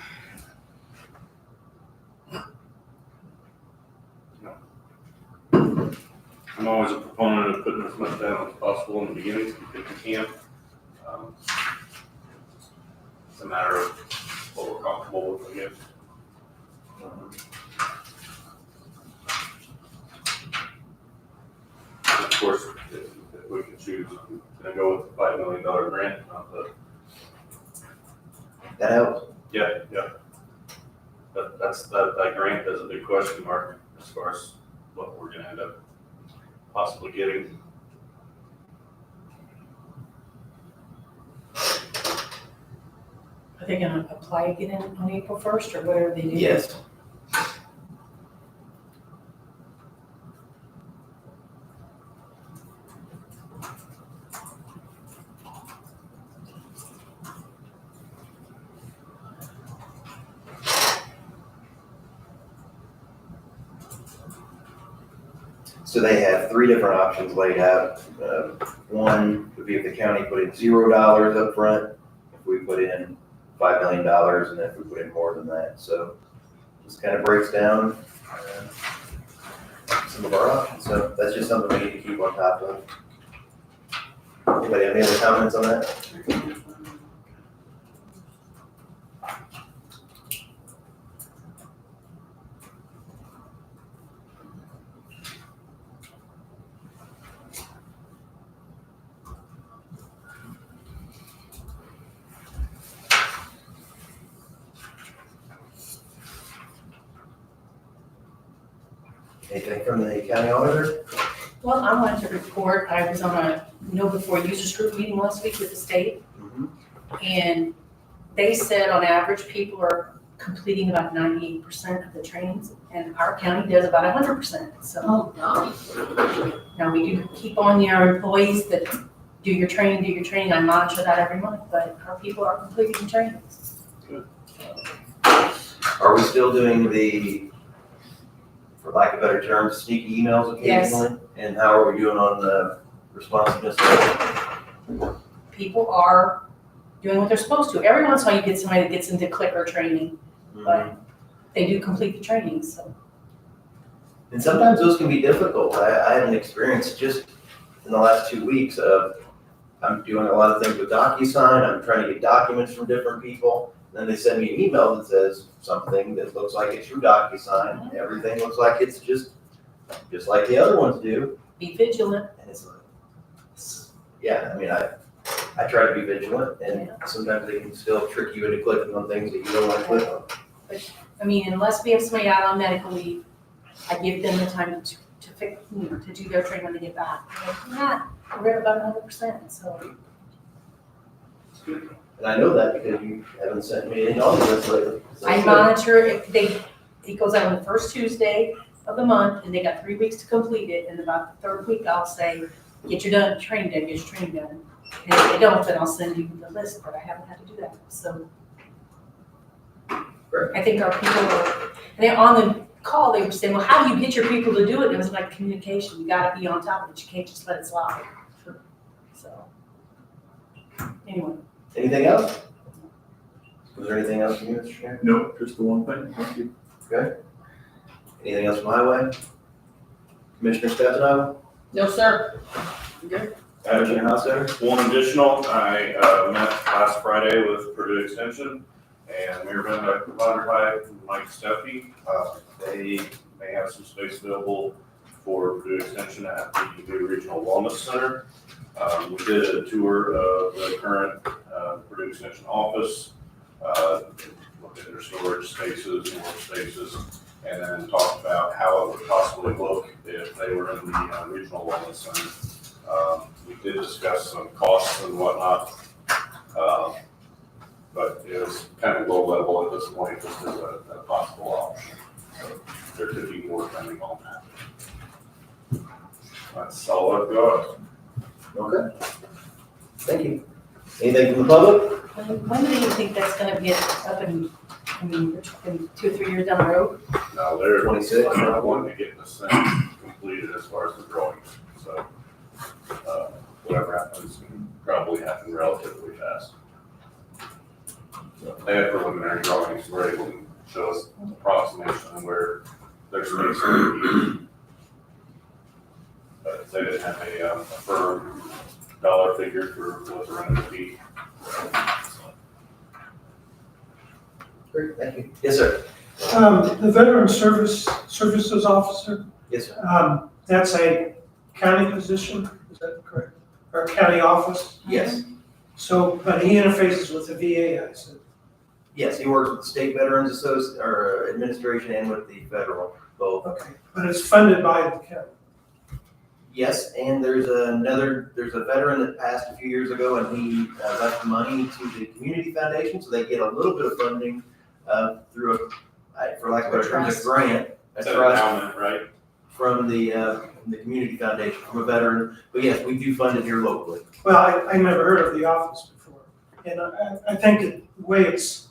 I'm always a proponent of putting as much down as possible in the beginning, if you can. It's a matter of what we're comfortable with, I guess. Of course, if we can choose to go with the $5 million grant, not the. That helps. Yeah. But that grant is a big question mark as far as what we're gonna end up possibly getting. Are they gonna apply again on April 1st, or whatever they do? Yes. So they have 3 different options laid out. One would be if the county put in $0 up front, if we put in $5 million, and if we put in more than that. So this kind of breaks down some of our options. So that's just something we need to keep on top of. Anybody have any other comments on that? Anything from the county auditor? Well, I wanted to report, I was on a Know Before Users Group meeting last week with the state, and they said on average, people are completing about 98% of the trainings, and our county does about 100%, so. Oh, nice. Now, we do keep on our employees that do your training, I monitor that every month, but our people are completing the training. Are we still doing the, for lack of better term, sneaky emails Yes. occasionally? And how are we doing on the responsiveness? People are doing what they're supposed to. Every once in a while you get somebody that gets into clicker training, but they do complete the training, so. And sometimes those can be difficult. I had an experience just in the last 2 weeks of, I'm doing a lot of things with DocuSign, I'm trying to get documents from different people. Then they send me an email that says something that looks like it's through DocuSign, and everything looks like it's just like the other ones do. Be vigilant. And it's like, yeah, I mean, I try to be vigilant, and sometimes they can still trick you into clicking on things that you don't want to click on. I mean, unless we have somebody out on medical leave, I give them the time to fix, to do their training when they get back. We're at about 100%, so. And I know that because you haven't sent me any on this lately. So I monitor it, it goes out on the first Tuesday of the month, and they got 3 weeks to complete it, and about the third week, I'll say, get your training done. And if they don't, then I'll send you the list, but I haven't had to do that, so. I think our people are, and they, on the call, they were saying, well, how do you get your people to do it? And it was like communication, you gotta be on top of it, you can't just let it slide. So, anyway. Anything else? Was there anything else from you, Mr. Chair? Nope, just the one thing, thank you. Okay. Anything else from Highway? Commissioner Stefano? No, sir. Commissioner Hostetter? One additional, I met last Friday with Purdue Extension and Mayor Ben by Mike Steffi. They may have some space available for Purdue Extension at the Regional Wellness Center. We did a tour of the current Purdue Extension office, looked at their storage spaces and workspaces, and then talked about how it would possibly look if they were in the Regional Wellness Center. We did discuss some costs and whatnot, but it was kind of low level at this point, just as a possible option. So there could be more coming on that. That's all I've got. Okay. Thank you. Anything from the public? When do you think that's gonna get up and, I mean, we're talking 2 or 3 years down the road? Now, they're 26. wanting to get this thing completed as far as the drawings, so, whatever happens, can probably happen relatively fast. So, they had preliminary drawings, were able to show us an approximation of where their space would be. But they didn't have a firm dollar figure for what the rent would be. Great, thank you. Yes, sir. The Veteran Services Officer, Yes, sir. that's a county position, is that correct? Or county office? Yes. So, but he interfaces with the VA, I said. Yes, he works with the State Veterans Administration and with the federal, both. Okay, but it's funded by the county. Yes, and there's a veteran that passed a few years ago, and he left money to the community foundation, so they get a little bit of funding through for lack of a better term, a grant, a It's an trust endowment, right? from the community foundation, from a veteran. But yes, we do fund it here locally. Well, I never heard of the office before. And I think the way it's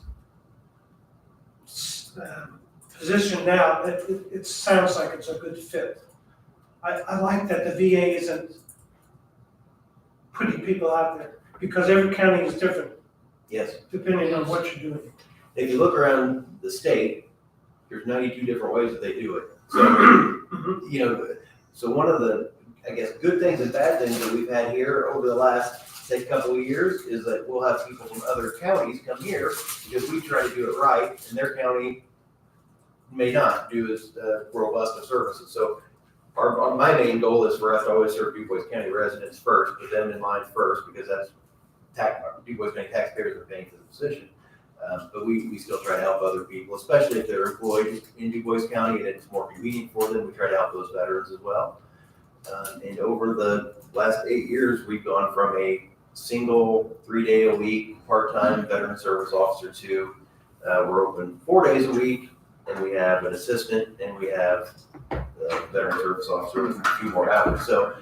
positioned now, it sounds like it's a good fit. I like that the VA isn't putting people out there, because every county is different. Yes. Depending on what you're doing. If you look around the state, there's 92 different ways that they do it. So, you know, so one of the, I guess, good things and bad things that we've had here over the last, say, couple of years is that we'll have people from other counties come here because we try to do it right, and their county may not do as robust of services. So my main goal is for us to always serve DuBois County residents first, put them in line first, because that's DuBois County taxpayers are paying for the position. But we still try to help other people, especially if they're employed in DuBois County and it's more convenient for them. We try to help those veterans as well. And over the last 8 years, we've gone from a single 3-day-a-week part-time veteran service officer to we're open 4 days a week, and we have an assistant, and we have the veteran service officer with a few more hours. So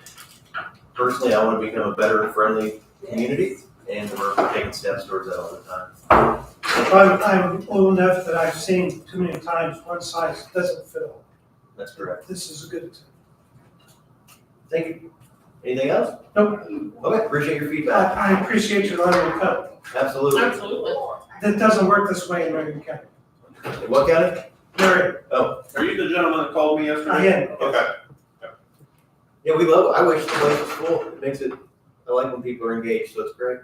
personally, I want to become a better, friendly community, and we're taking steps towards that all the time. I'm old enough that I've seen too many times one size doesn't fit all. That's correct. This is a good example. Thank you. Anything else? Nope. Okay, appreciate your feedback. I appreciate you letting me come. Absolutely. Absolutely. That doesn't work this way in Marion County. In what county? Marion, Are you the gentleman that called me yesterday? I am. Okay. Yeah, we love it. I wish the place was full. It makes it, I like when people are engaged, so it's great.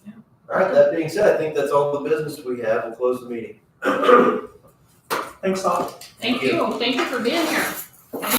Yeah. All right, that being said, I think that's all the business we have. We'll close the meeting. Thanks all. Thank you for being here.